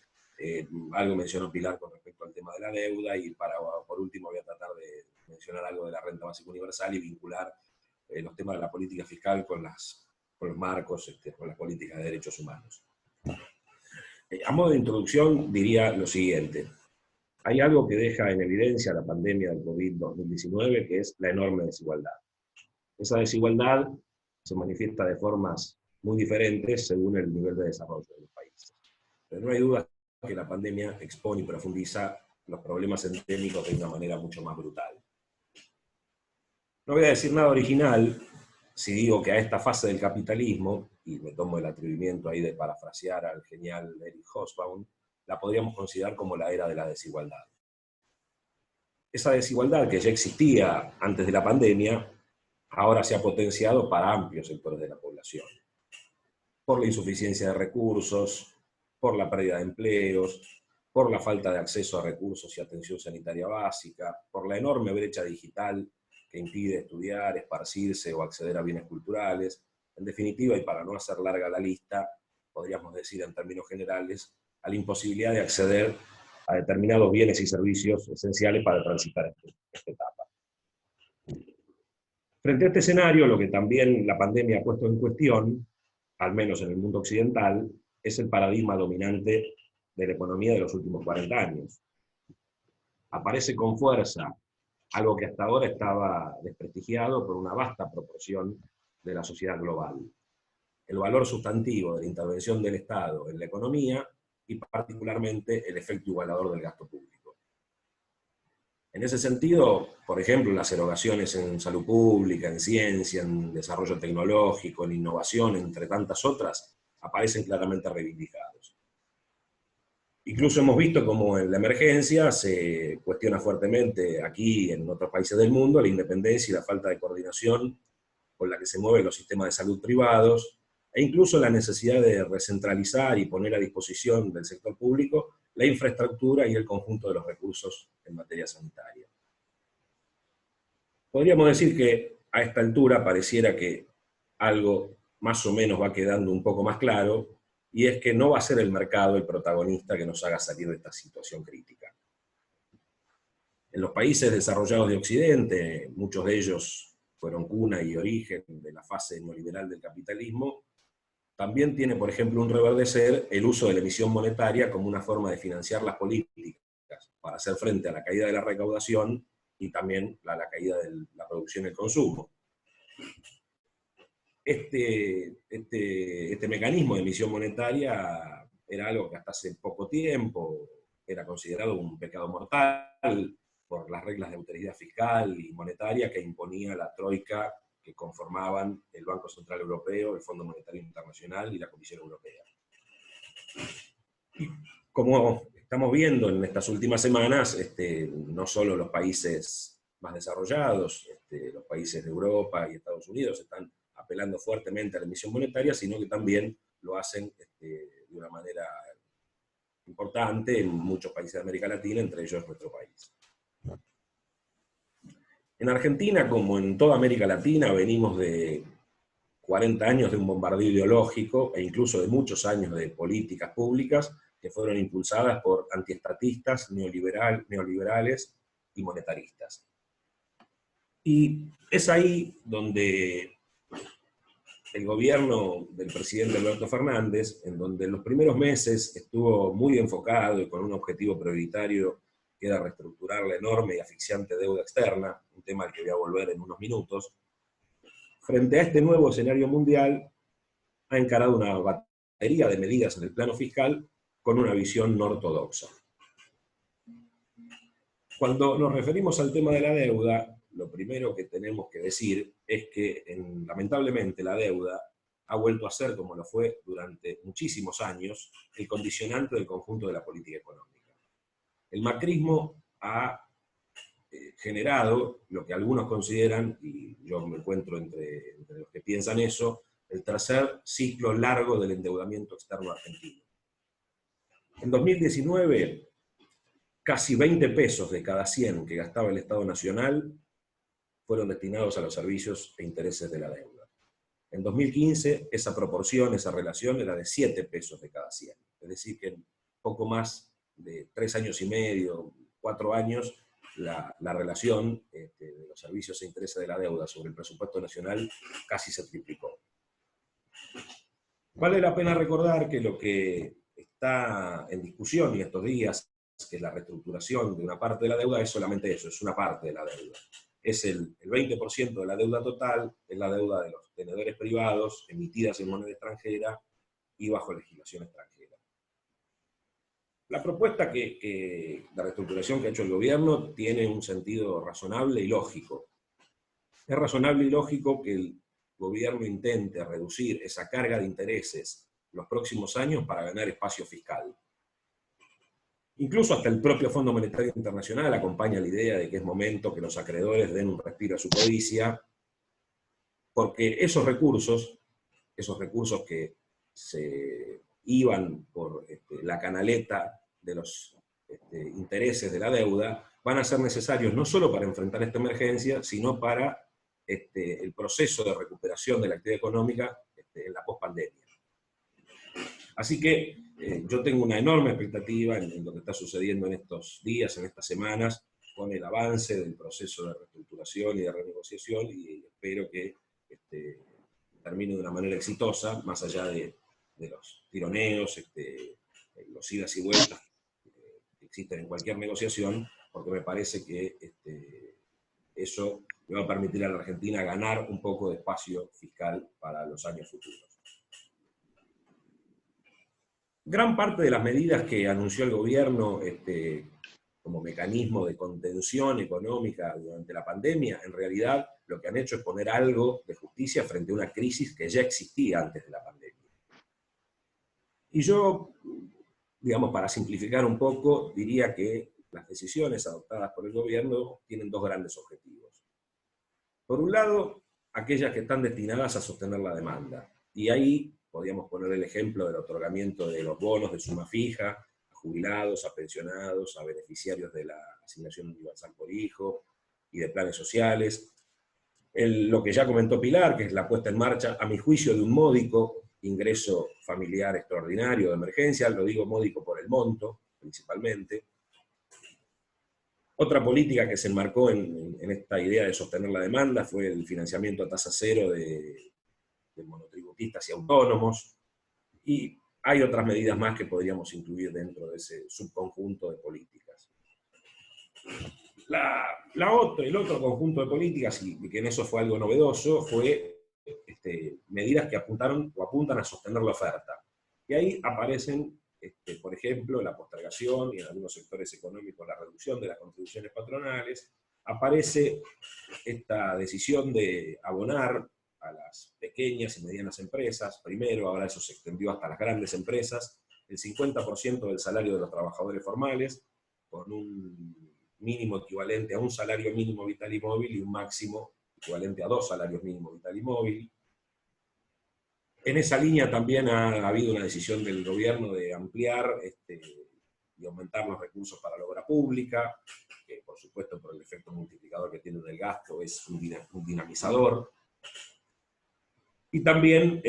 Algo mencionó Pilar con respecto al tema de la deuda, y por último voy a tratar de mencionar algo de la renta básica universal y vincular los temas de la política fiscal con los marcos, con las políticas de derechos humanos. A modo de introducción diría lo siguiente. Hay algo que deja en evidencia la pandemia del COVID-2019, que es la enorme desigualdad. Esa desigualdad se manifiesta de formas muy diferentes según el nivel de desarrollo de los países. Pero no hay duda que la pandemia expone y profundiza los problemas endémicos de una manera mucho más brutal. No voy a decir nada original si digo que a esta fase del capitalismo, y me tomo el atrevimiento ahí de parafrasear al genial Eric Hobsbawm, la podríamos considerar como la era de la desigualdad. Esa desigualdad que ya existía antes de la pandemia ahora se ha potenciado para amplios sectores de la población, por la insuficiencia de recursos, por la pérdida de empleos, por la falta de acceso a recursos y atención sanitaria básica, por la enorme brecha digital que impide estudiar, esparcirse o acceder a bienes culturales. En definitiva, y para no hacer larga la lista, podríamos decir en términos generales, a la imposibilidad de acceder a determinados bienes y servicios esenciales para transitar esta etapa. Frente a este escenario, lo que también la pandemia ha puesto en cuestión, al menos en el mundo occidental, es el paradigma dominante de la economía de los últimos 40 años. Aparece con fuerza algo que hasta ahora estaba desprestigiado por una vasta proporción de la sociedad global: el valor sustantivo de la intervención del Estado en la economía y particularmente el efecto igualador del gasto público. En ese sentido, por ejemplo, las erogaciones en salud pública, en ciencia, en desarrollo tecnológico, en innovación, entre tantas otras, aparecen claramente reivindicados. Incluso hemos visto cómo en la emergencia se cuestiona fuertemente aquí y en otros países del mundo la independencia y la falta de coordinación con la que se mueven los sistemas de salud privados, e incluso la necesidad de recentralizar y poner a disposición del sector público la infraestructura y el conjunto de los recursos en materia sanitaria. Podríamos decir que a esta altura pareciera que algo más o menos va quedando un poco más claro, y es que no va a ser el mercado el protagonista que nos haga salir de esta situación crítica. En los países desarrollados de Occidente, muchos de ellos fueron cuna y origen de la fase neoliberal del capitalismo, también tiene, por ejemplo, un reverdecer el uso de la emisión monetaria como una forma de financiar las políticas para hacer frente a la caída de la recaudación y también a la caída de la producción y el consumo. Este mecanismo de emisión monetaria era algo que hasta hace poco tiempo era considerado un pecado mortal por las reglas de austeridad fiscal y monetaria que imponía la troika que conformaban el Banco Central Europeo, el Fondo Monetario Internacional y la Comisión Europea. Y como estamos viendo en estas últimas semanas, no solo los países más desarrollados, los países de Europa y Estados Unidos están apelando fuertemente a la emisión monetaria, sino que también lo hacen de una manera importante en muchos países de América Latina, entre ellos nuestro país. En Argentina, como en toda América Latina, venimos de 40 años de un bombardeo ideológico e incluso de muchos años de políticas públicas que fueron impulsadas por antiestatistas, neoliberales y monetaristas. Y es ahí donde el gobierno del presidente Alberto Fernández, en donde en los primeros meses estuvo muy enfocado y con un objetivo prioritario que era reestructurar la enorme y asfixiante deuda externa, un tema al que voy a volver en unos minutos, frente a este nuevo escenario mundial, ha encarado una batería de medidas en el plano fiscal con una visión no ortodoxa. Cuando nos referimos al tema de la deuda, lo primero que tenemos que decir es que, lamentablemente, la deuda ha vuelto a ser, como lo fue durante muchísimos años, el condicionante del conjunto de la política económica. El macrismo ha generado lo que algunos consideran, y yo me encuentro entre los que piensan eso, el tercer ciclo largo del endeudamiento externo argentino. En 2019, casi 20 pesos de cada 100 que gastaba el Estado Nacional fueron destinados a los servicios e intereses de la deuda. En 2015, esa proporción, esa relación era de 7 pesos de cada 100. Es decir, que en poco más de 3 años y medio, 4 años, la relación de los servicios e intereses de la deuda sobre el presupuesto nacional casi se triplicó. Vale la pena recordar que lo que está en discusión en estos días, que es la reestructuración de una parte de la deuda, es solamente eso, es una parte de la deuda. Es el 20% de la deuda total, es la deuda de los tenedores privados emitidas en moneda extranjera y bajo legislación extranjera. La propuesta de reestructuración que ha hecho el gobierno tiene un sentido razonable y lógico. Es razonable y lógico que el gobierno intente reducir esa carga de intereses los próximos años para ganar espacio fiscal. Incluso hasta el propio Fondo Monetario Internacional acompaña la idea de que es momento que los acreedores den un respiro a su codicia porque esos recursos que se iban por la canaleta de los intereses de la deuda, van a ser necesarios no solo para enfrentar esta emergencia, sino para el proceso de recuperación de la actividad económica en la pospandemia. Así que yo tengo una enorme expectativa en lo que está sucediendo en estos días, en estas semanas, con el avance del proceso de reestructuración y de renegociación, y espero que termine de una manera exitosa, más allá de los tironeos, los idas y vueltas que existen en cualquier negociación, porque me parece que eso le va a permitir a la Argentina ganar un poco de espacio fiscal para los años futuros. Gran parte de las medidas que anunció el gobierno como mecanismo de contención económica durante la pandemia, en realidad lo que han hecho es poner algo de justicia frente a una crisis que ya existía antes de la pandemia. Y yo, digamos, para simplificar un poco, diría que las decisiones adoptadas por el gobierno tienen dos grandes objetivos. Por un lado, aquellas que están destinadas a sostener la demanda. Y ahí podríamos poner el ejemplo del otorgamiento de los bonos de suma fija a jubilados, a pensionados, a beneficiarios de la asignación universal por hijo y de planes sociales. Lo que ya comentó Pilar, que es la puesta en marcha, a mi juicio, de un módico ingreso familiar extraordinario de emergencia, lo digo módico por el monto, principalmente. Otra política que se enmarcó en esta idea de sostener la demanda fue el financiamiento a tasa cero de monotributistas y autónomos, y hay otras medidas más que podríamos incluir dentro de ese subconjunto de políticas. El otro conjunto de políticas, y que en eso fue algo novedoso, fue medidas que apuntaron o apuntan a sostener la oferta. Y ahí aparecen, por ejemplo, la postergación y en algunos sectores económicos la reducción de las contribuciones patronales. Aparece esta decisión de abonar a las pequeñas y medianas empresas, primero, ahora eso se extendió hasta las grandes empresas, el 50% del salario de los trabajadores formales, con un mínimo equivalente a un salario mínimo vital y móvil y un máximo equivalente a 2 salarios mínimos vital y móvil. En esa línea también ha habido una decisión del gobierno de ampliar y aumentar los recursos para la obra pública, que por supuesto por el efecto multiplicador que tiene en el gasto es un dinamizador. Y también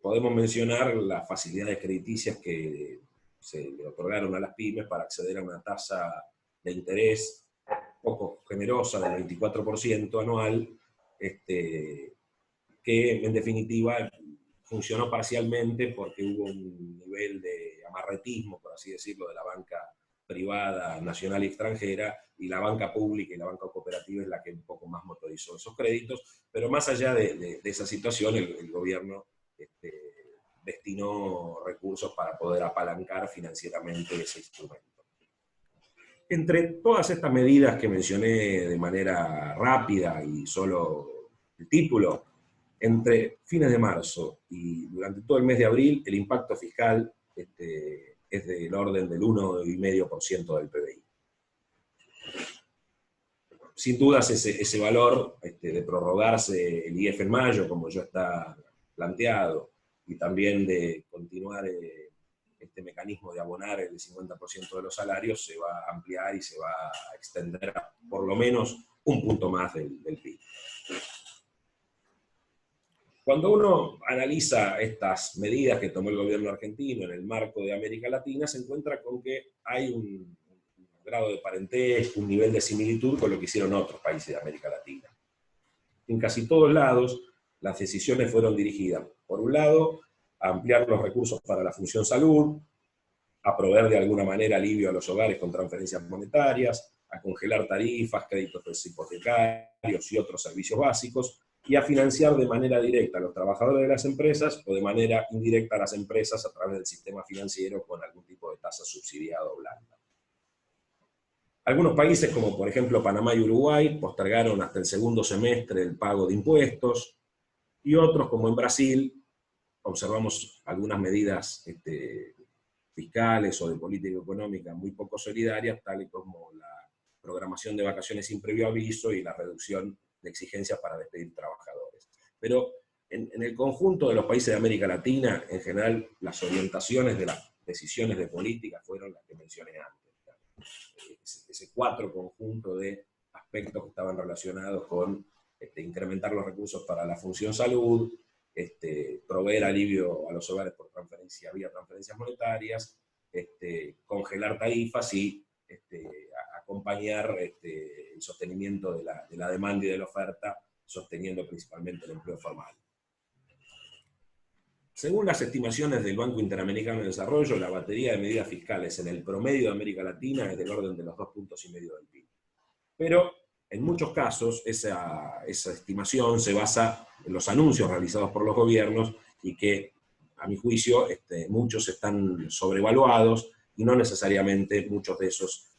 podemos mencionar las facilidades crediticias que se le otorgaron a las pymes para acceder a una tasa de interés poco generosa del 24% anual, que en definitiva funcionó parcialmente porque hubo un nivel de amarretismo, por así decirlo, de la banca privada, nacional y extranjera, y la banca pública y la banca cooperativa es la que un poco más motorizó esos créditos, pero más allá de esa situación, el gobierno destinó recursos para poder apalancar financieramente ese instrumento. Entre todas estas medidas que mencioné de manera rápida y solo el título, entre fines de marzo y durante todo el mes de abril, el impacto fiscal es del orden del 1,5% del PBI. Sin dudas ese valor de prorrogarse el IF en mayo, como ya está planteado, y también de continuar este mecanismo de abonar el 50% de los salarios, se va a ampliar y se va a extender a por lo menos un punto más del PIB. Cuando uno analiza estas medidas que tomó el gobierno argentino en el marco de América Latina, se encuentra con que hay un grado de parentesco, un nivel de similitud con lo que hicieron otros países de América Latina. En casi todos lados, las decisiones fueron dirigidas, por un lado, a ampliar los recursos para la función salud, a proveer de alguna manera alivio a los hogares con transferencias monetarias, a congelar tarifas, créditos hipotecarios y otros servicios básicos, y a financiar de manera directa a los trabajadores de las empresas o de manera indirecta a las empresas a través del sistema financiero con algún tipo de tasa subsidiada o blanda. Algunos países, como por ejemplo Panamá y Uruguay, postergaron hasta el segundo semestre el pago de impuestos, y otros, como en Brasil, observamos algunas medidas fiscales o de política económica muy poco solidarias, tal y como la programación de vacaciones sin previo aviso y la reducción de exigencias para despedir trabajadores. Pero en el conjunto de los países de América Latina, en general, las orientaciones de las decisiones de política fueron las que mencioné antes. Ese cuatro conjunto de aspectos que estaban relacionados con incrementar los recursos para la función salud, proveer alivio a los hogares por transferencia, vía transferencias monetarias, congelar tarifas y acompañar el sostenimiento de la demanda y de la oferta, sosteniendo principalmente el empleo formal. Según las estimaciones del Banco Interamericano de Desarrollo, la batería de medidas fiscales en el promedio de América Latina es del orden de los 2,5 puntos del PIB. Pero en muchos casos esa estimación se basa en los anuncios realizados por los gobiernos y que, a mi juicio, muchos están sobrevaluados y no necesariamente muchos de esos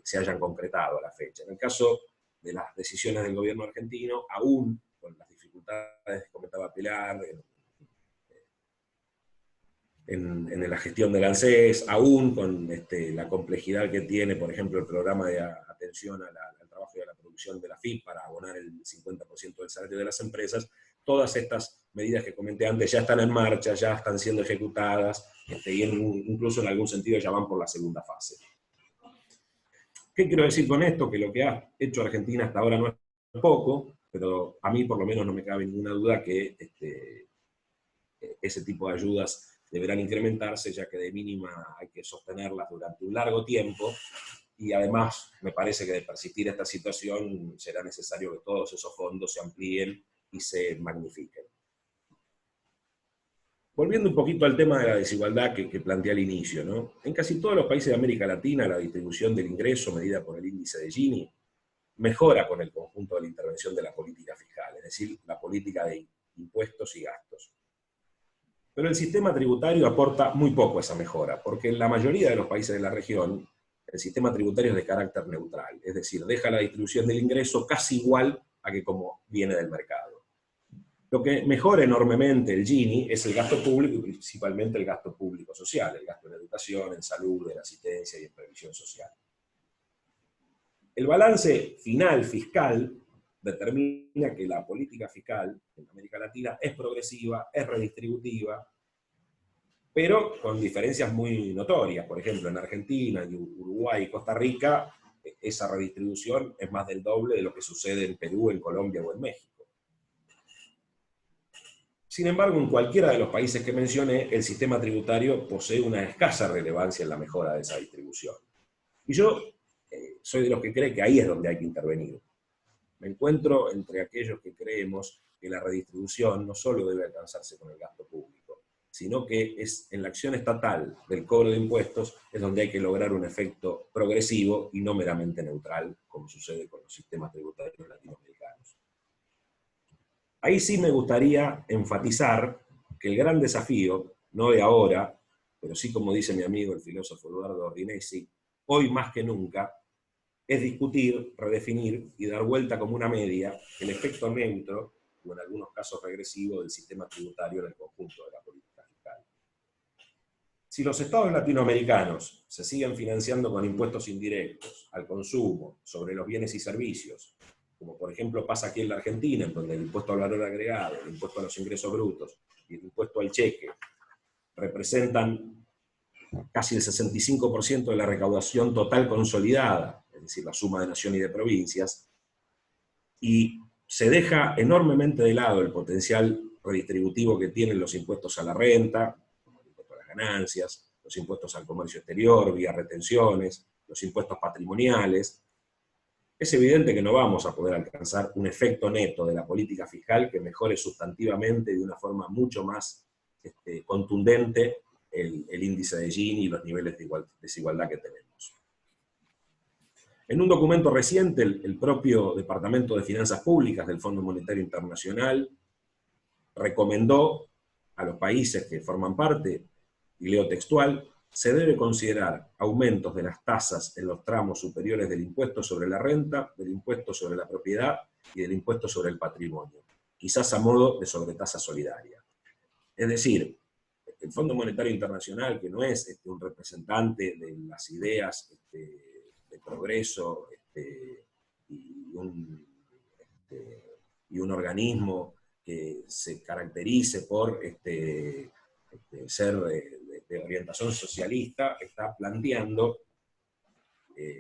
se hayan concretado a la fecha. En el caso de las decisiones del gobierno argentino, aún con las dificultades que comentaba Pilar, en la gestión del ANSES, aún con la complejidad que tiene, por ejemplo, el programa de atención al trabajo y a la producción de la FIP para abonar el 50% del salario de las empresas, todas estas medidas que comenté antes ya están en marcha, ya están siendo ejecutadas, y incluso en algún sentido ya van por la segunda fase. ¿Qué quiero decir con esto? Que lo que ha hecho Argentina hasta ahora no es poco, pero a mí por lo menos no me cabe ninguna duda que ese tipo de ayudas deberán incrementarse, ya que de mínima hay que sostenerlas durante un largo tiempo, y además me parece que de persistir esta situación será necesario que todos esos fondos se amplíen y se magnifiquen. Volviendo un poquito al tema de la desigualdad que planteé al inicio, ¿no? En casi todos los países de América Latina la distribución del ingreso, medida por el índice de Gini, mejora con el conjunto de la intervención de la política fiscal, es decir, la política de impuestos y gastos. Pero el sistema tributario aporta muy poco a esa mejora, porque en la mayoría de los países de la región el sistema tributario es de carácter neutral, es decir, deja la distribución del ingreso casi igual a que como viene del mercado. Lo que mejora enormemente el Gini es el gasto público, y principalmente el gasto público social, el gasto en educación, en salud, en asistencia y en previsión social. El balance final fiscal determina que la política fiscal en América Latina es progresiva, es redistributiva, pero con diferencias muy notorias. Por ejemplo, en Argentina, Uruguay y Costa Rica, esa redistribución es más del doble de lo que sucede en Perú, en Colombia o en México. Sin embargo, en cualquiera de los países que mencioné, el sistema tributario posee una escasa relevancia en la mejora de esa distribución. Y yo soy de los que cree que ahí es donde hay que intervenir. Me encuentro entre aquellos que creemos que la redistribución no solo debe alcanzarse con el gasto público, sino que es en la acción estatal del cobro de impuestos es donde hay que lograr un efecto progresivo y no meramente neutral, como sucede con los sistemas tributarios latinoamericanos. Ahí sí me gustaría enfatizar que el gran desafío, no de ahora, pero sí como dice mi amigo el filósofo Eduardo Ordinesi, hoy más que nunca, es discutir, redefinir y dar vuelta como una media el efecto neutro, o en algunos casos regresivo, del sistema tributario en el conjunto de la política fiscal. Si los estados latinoamericanos se siguen financiando con impuestos indirectos al consumo sobre los bienes y servicios, como por ejemplo pasa aquí en la Argentina, en donde el impuesto al valor agregado, el impuesto a los ingresos brutos y el impuesto al cheque representan casi el 65% de la recaudación total consolidada, es decir, la suma de nación y de provincias, y se deja enormemente de lado el potencial redistributivo que tienen los impuestos a la renta, el impuesto a las ganancias, los impuestos al comercio exterior, vía retenciones, los impuestos patrimoniales. Es evidente que no vamos a poder alcanzar un efecto neto de la política fiscal que mejore sustantivamente de una forma mucho más contundente el índice de Gini y los niveles de desigualdad que tenemos. En un documento reciente, el propio Departamento de Finanzas Públicas del Fondo Monetario Internacional recomendó a los países que forman parte, y leo textual, se debe considerar aumentos de las tasas en los tramos superiores del impuesto sobre la renta, del impuesto sobre la propiedad y del impuesto sobre el patrimonio, quizás a modo de sobretasa solidaria. Es decir, el Fondo Monetario Internacional, que no es un representante de las ideas de progreso y un organismo que se caracterice por ser de orientación socialista, está planteando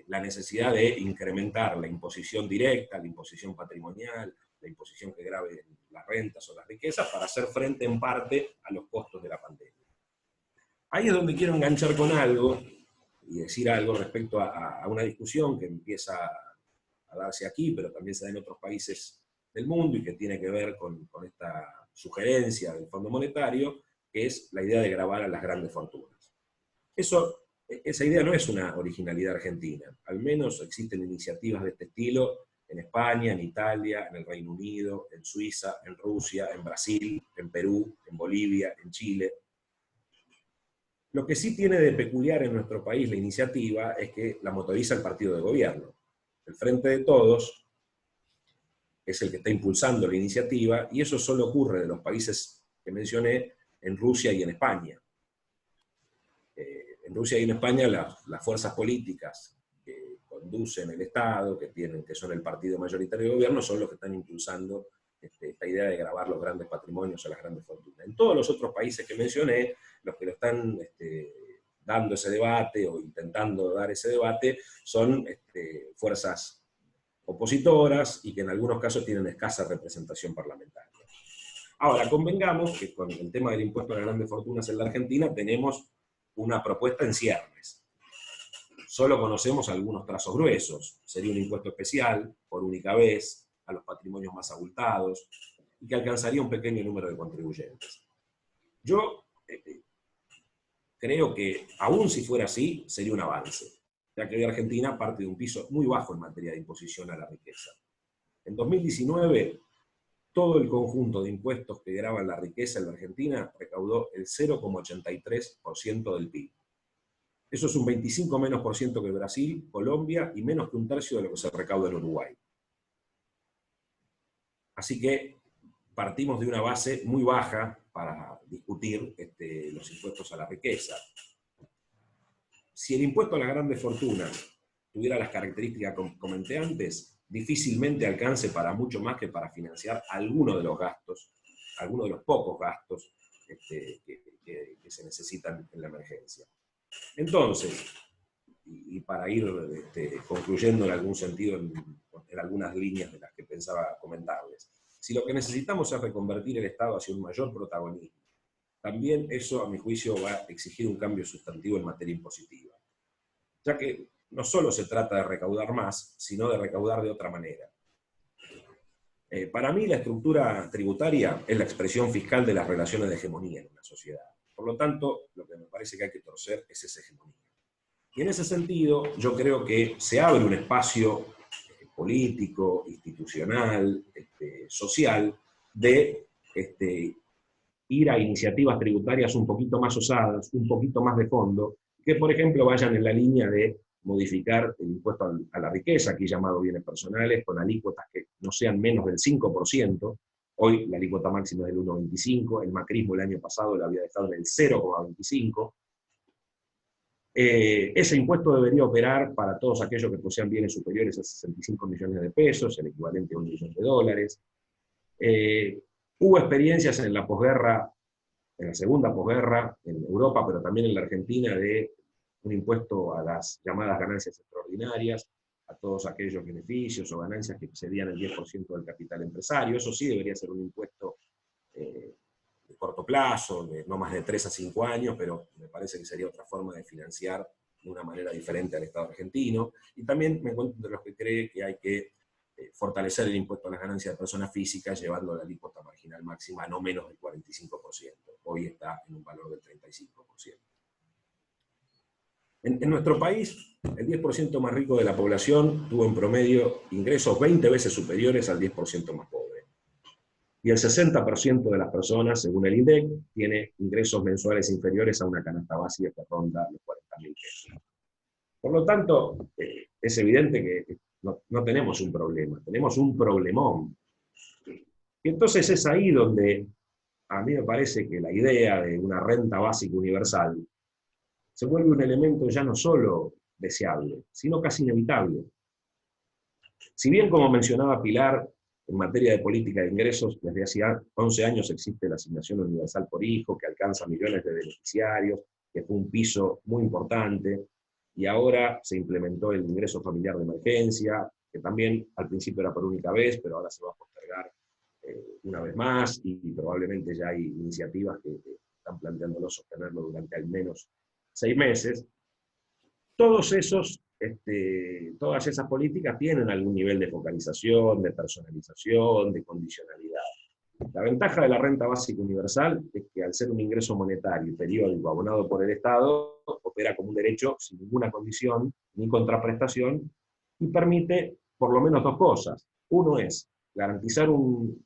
la necesidad de incrementar la imposición directa, la imposición patrimonial, la imposición que grave las rentas o las riquezas, para hacer frente en parte a los costos de la pandemia. Ahí es donde quiero enganchar con algo y decir algo respecto a una discusión que empieza a darse aquí, pero también se da en otros países del mundo y que tiene que ver con esta sugerencia del Fondo Monetario, que es la idea de gravar a las grandes fortunas. Esa idea no es una originalidad argentina, al menos existen iniciativas de este estilo en España, en Italia, en el Reino Unido, en Suiza, en Rusia, en Brasil, en Perú, en Bolivia, en Chile. Lo que sí tiene de peculiar en nuestro país la iniciativa es que la motoriza el partido de gobierno. El Frente de Todos es el que está impulsando la iniciativa, y eso solo ocurre de los países que mencioné en Rusia y en España. En Rusia y en España las fuerzas políticas que conducen el Estado, que son el partido mayoritario de gobierno, son los que están impulsando esta idea de gravar los grandes patrimonios a las grandes fortunas. En todos los otros países que mencioné, los que lo están dando ese debate o intentando dar ese debate son fuerzas opositoras y que en algunos casos tienen escasa representación parlamentaria. Ahora, convengamos que con el tema del impuesto a las grandes fortunas en la Argentina tenemos una propuesta en ciernes. Solo conocemos algunos trazos gruesos. Sería un impuesto especial, por única vez, a los patrimonios más abultados, y que alcanzaría un pequeño número de contribuyentes. Yo creo que, aún si fuera así, sería un avance, ya que hoy Argentina parte de un piso muy bajo en materia de imposición a la riqueza. En 2019, todo el conjunto de impuestos que graban la riqueza en la Argentina recaudó el 0,83% del PIB. Eso es un 25% menos que Brasil, Colombia, y menos que un tercio de lo que se recauda en Uruguay. Así que partimos de una base muy baja para discutir los impuestos a la riqueza. Si el impuesto a las grandes fortunas tuviera las características que comenté antes, difícilmente alcance para mucho más que para financiar alguno de los gastos, alguno de los pocos gastos que se necesitan en la emergencia. Entonces, y para ir concluyendo en algún sentido en algunas líneas de las que pensaba comentarles, si lo que necesitamos es reconvertir el Estado hacia un mayor protagonismo, también eso, a mi juicio, va a exigir un cambio sustantivo en materia impositiva, ya que no solo se trata de recaudar más, sino de recaudar de otra manera. Para mí la estructura tributaria es la expresión fiscal de las relaciones de hegemonía en una sociedad. Por lo tanto, lo que me parece que hay que torcer es esa hegemonía. Y en ese sentido, yo creo que se abre un espacio político, institucional, social, de ir a iniciativas tributarias un poquito más osadas, un poquito más de fondo, que por ejemplo vayan en la línea de modificar el impuesto a la riqueza, aquí llamado bienes personales, con alícuotas que no sean menos del 5%, hoy la alícuota máxima es del 1,25%, el macrismo el año pasado lo había dejado en el 0,25%, ese impuesto debería operar para todos aquellos que posean bienes superiores a 65 millones de pesos, el equivalente a $1 millón. Hubo experiencias en la posguerra, en la segunda posguerra, en Europa, pero también en la Argentina, de un impuesto a las llamadas ganancias extraordinarias, a todos aquellos beneficios o ganancias que excedían el 10% del capital empresario. Eso sí debería ser un impuesto de corto plazo, de no más de 3 a 5 años, pero me parece que sería otra forma de financiar de una manera diferente al Estado argentino. Y también me encuentro entre los que cree que hay que fortalecer el impuesto a las ganancias de personas físicas, llevando la alícuota marginal máxima a no menos del 45%. Hoy está en un valor del 35%. En nuestro país, el 10% más rico de la población tuvo en promedio ingresos 20 veces superiores al 10% más pobre. Y el 60% de las personas, según el INDEC, tiene ingresos mensuales inferiores a una canasta básica que ronda los 40.000 pesos. Por lo tanto, es evidente que no tenemos un problema, tenemos un problemón. Y entonces es ahí donde a mí me parece que la idea de una renta básica universal se vuelve un elemento ya no solo deseable, sino casi inevitable. Si bien, como mencionaba Pilar, En materia de política de ingresos, desde hace 11 años existe la asignación universal por hijo, que alcanza millones de beneficiarios, que fue un piso muy importante, y ahora se implementó el ingreso familiar de emergencia, que también al principio era por única vez, pero ahora se va a postergar una vez más, y probablemente ya hay iniciativas que están planteándolo sostenerlo durante al menos 6 meses. Todas esas políticas tienen algún nivel de focalización, de personalización, de condicionalidad. La ventaja de la renta básica universal es que al ser un ingreso monetario y periódico abonado por el Estado, opera como un derecho sin ninguna condición ni contraprestación, y permite por lo menos 2 cosas. Uno es garantizar un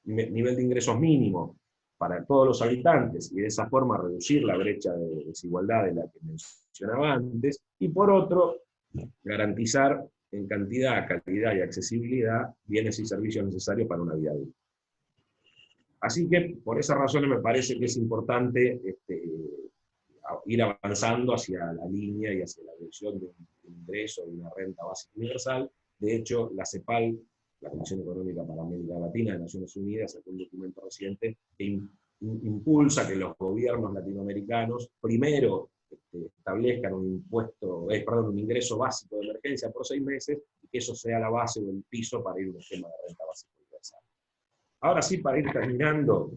nivel de ingresos mínimo para todos los habitantes, y de esa forma reducir la brecha de desigualdad de la que mencionaba antes, y por otro, garantizar en cantidad, calidad y accesibilidad bienes y servicios necesarios para una vida digna. Así que, por esa razón me parece que es importante ir avanzando hacia la línea y hacia la dirección de un ingreso, de una renta básica universal. De hecho, la CEPAL, la Comisión Económica para América Latina de Naciones Unidas, sacó un documento reciente que impulsa que los gobiernos latinoamericanos primero establezcan un ingreso básico de emergencia por 6 meses, y que eso sea la base o el piso para ir a un esquema de renta básica universal. Ahora sí, para ir terminando,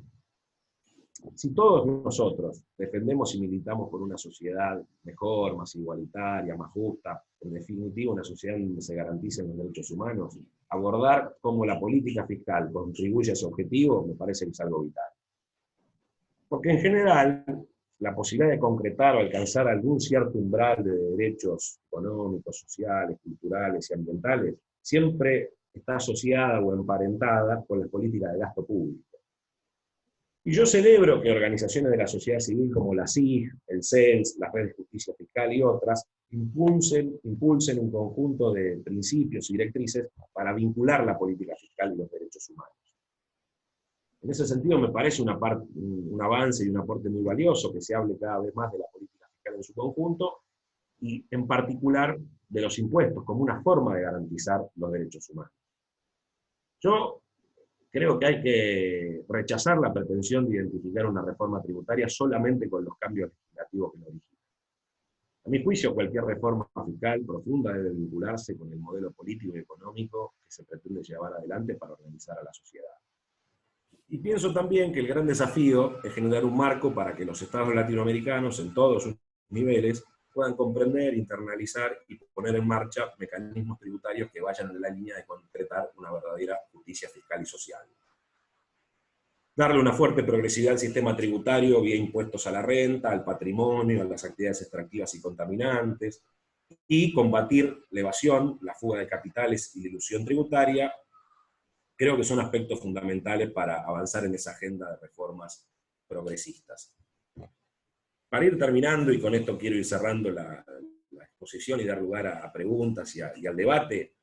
si todos nosotros defendemos y militamos por una sociedad mejor, más igualitaria, más justa, en definitiva una sociedad donde se garanticen los derechos humanos, abordar cómo la política fiscal contribuye a ese objetivo me parece que es algo vital. Porque en general, la posibilidad de concretar o alcanzar algún cierto umbral de derechos económicos, sociales, culturales y ambientales siempre está asociada o emparentada con la política de gasto público. Y yo celebro que organizaciones de la sociedad civil como la CIG, el CELS, la Red de Justicia Fiscal y otras impulsen un conjunto de principios y directrices para vincular la política fiscal y los derechos humanos. En ese sentido me parece un avance y un aporte muy valioso que se hable cada vez más de la política fiscal en su conjunto, y en particular de los impuestos como una forma de garantizar los derechos humanos. Yo creo que hay que rechazar la pretensión de identificar una reforma tributaria solamente con los cambios legislativos que la originan. A mi juicio, cualquier reforma fiscal profunda debe vincularse con el modelo político y económico que se pretende llevar adelante para organizar a la sociedad. Y pienso también que el gran desafío es generar un marco para que los estados latinoamericanos, en todos sus niveles, puedan comprender, internalizar y poner en marcha mecanismos tributarios que vayan en la línea de concretar una verdadera justicia fiscal y social. Darle una fuerte progresividad al sistema tributario vía impuestos a la renta, al patrimonio, a las actividades extractivas y contaminantes, y combatir la evasión, la fuga de capitales y la ilusión tributaria, creo que son aspectos fundamentales para avanzar en esa agenda de reformas progresistas. Para ir terminando, y con esto quiero ir cerrando la exposición y dar lugar a preguntas y al debate,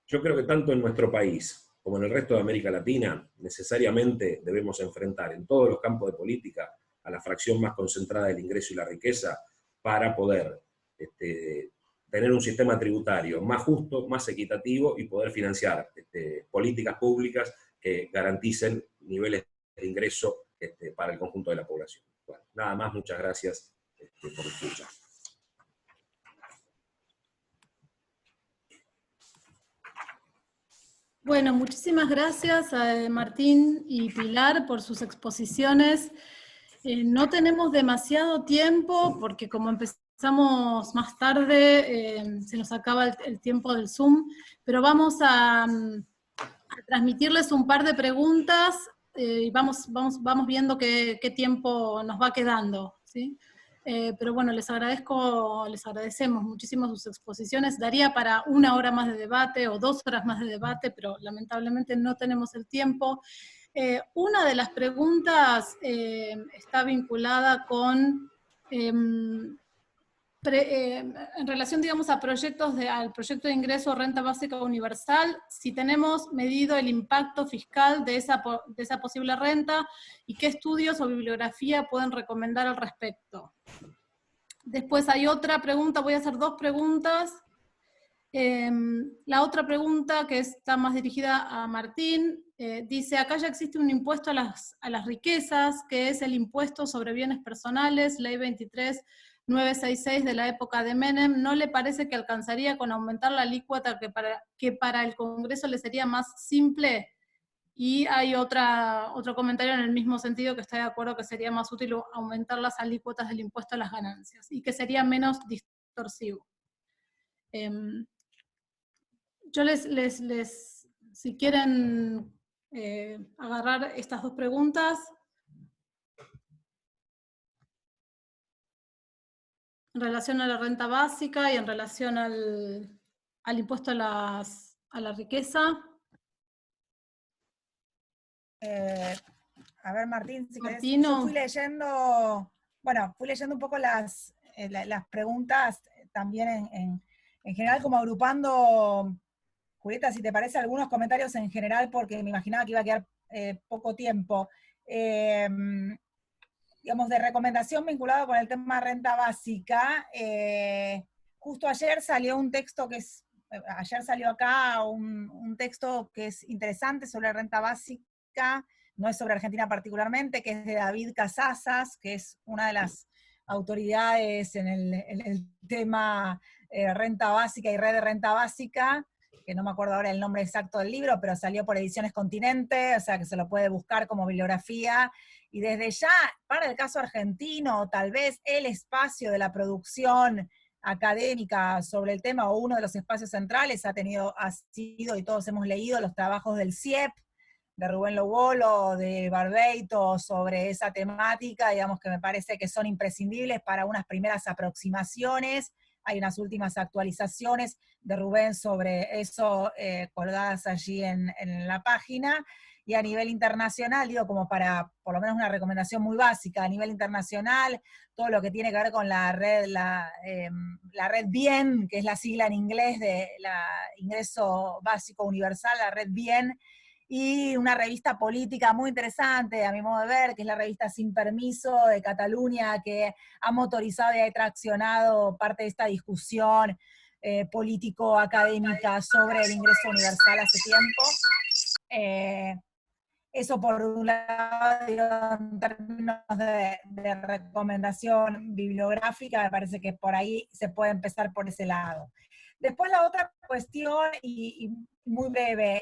yo creo que tanto en nuestro país como en el resto de América Latina, necesariamente debemos enfrentar en todos los campos de política a la fracción más concentrada del ingreso y la riqueza para poder tener un sistema tributario más justo, más equitativo y poder financiar políticas públicas que garanticen niveles de ingreso para el conjunto de la población. Bueno, nada más, muchas gracias por escuchar. Bueno, muchísimas gracias a Martín y Pilar por sus exposiciones. No tenemos demasiado tiempo porque como empezamos más tarde, se nos acaba el tiempo del Zoom, pero vamos a transmitirles un par de preguntas y vamos viendo qué tiempo nos va quedando, ¿sí? Pero bueno, les agradecemos muchísimo sus exposiciones. Daría para 1 hora más de debate o 2 horas más de debate, pero lamentablemente no tenemos el tiempo. Una de las preguntas está vinculada con, en relación, digamos, a proyectos al proyecto de ingreso renta básica universal, si tenemos medido el impacto fiscal de esa posible renta y qué estudios o bibliografía pueden recomendar al respecto. Después hay otra pregunta, voy a hacer 2 preguntas. La otra pregunta, que está más dirigida a Martín, dice, acá ya existe un impuesto a las riquezas, que es el impuesto sobre bienes personales, ley 23.966 de la época de Menem. ¿No le parece que alcanzaría con aumentar la alícuota que para el Congreso le sería más simple? Y hay otro comentario en el mismo sentido, que estoy de acuerdo que sería más útil aumentar las alícuotas del impuesto a las ganancias y que sería menos distorsivo. Yo si quieren agarrar estas dos preguntas, en relación a la renta básica y en relación al impuesto a la riqueza. A ver, Martín, si querés. Martino. Yo fui leyendo un poco las preguntas también en general, como agrupando, Julieta, si te parece, algunos comentarios en general, porque me imaginaba que iba a quedar poco tiempo. Digamos, de recomendación vinculado con el tema renta básica. Justo ayer salió un texto ayer salió acá un texto que es interesante sobre renta básica, no es sobre Argentina particularmente, que es de David Casasas, que es una de las autoridades en el tema renta básica y red de renta básica, que no me acuerdo ahora el nombre exacto del libro, pero salió por Ediciones Continente, o sea que se lo puede buscar como bibliografía, y desde ya, para el caso argentino, tal vez el espacio de la producción académica sobre el tema, o uno de los espacios centrales, ha sido, y todos hemos leído, los trabajos del CIEP, de Rubén Lobolo, de Barbeito, sobre esa temática, digamos que me parece que son imprescindibles para unas primeras aproximaciones. Hay unas últimas actualizaciones de Rubén sobre eso colgadas allí en la página. Y a nivel internacional, digo, como para por lo menos una recomendación muy básica, a nivel internacional, todo lo que tiene que ver con la red BIEN, que es la sigla en inglés de Ingreso Básico Universal, la red BIEN, y una revista política muy interesante, a mi modo de ver, que es la revista Sin Permiso de Cataluña, que ha motorizado y ha traccionado parte de esta discusión político-académica sobre el ingreso universal hace tiempo. Eso por un lado, en términos de recomendación bibliográfica, me parece que por ahí se puede empezar por ese lado. Después la otra cuestión, y muy breve,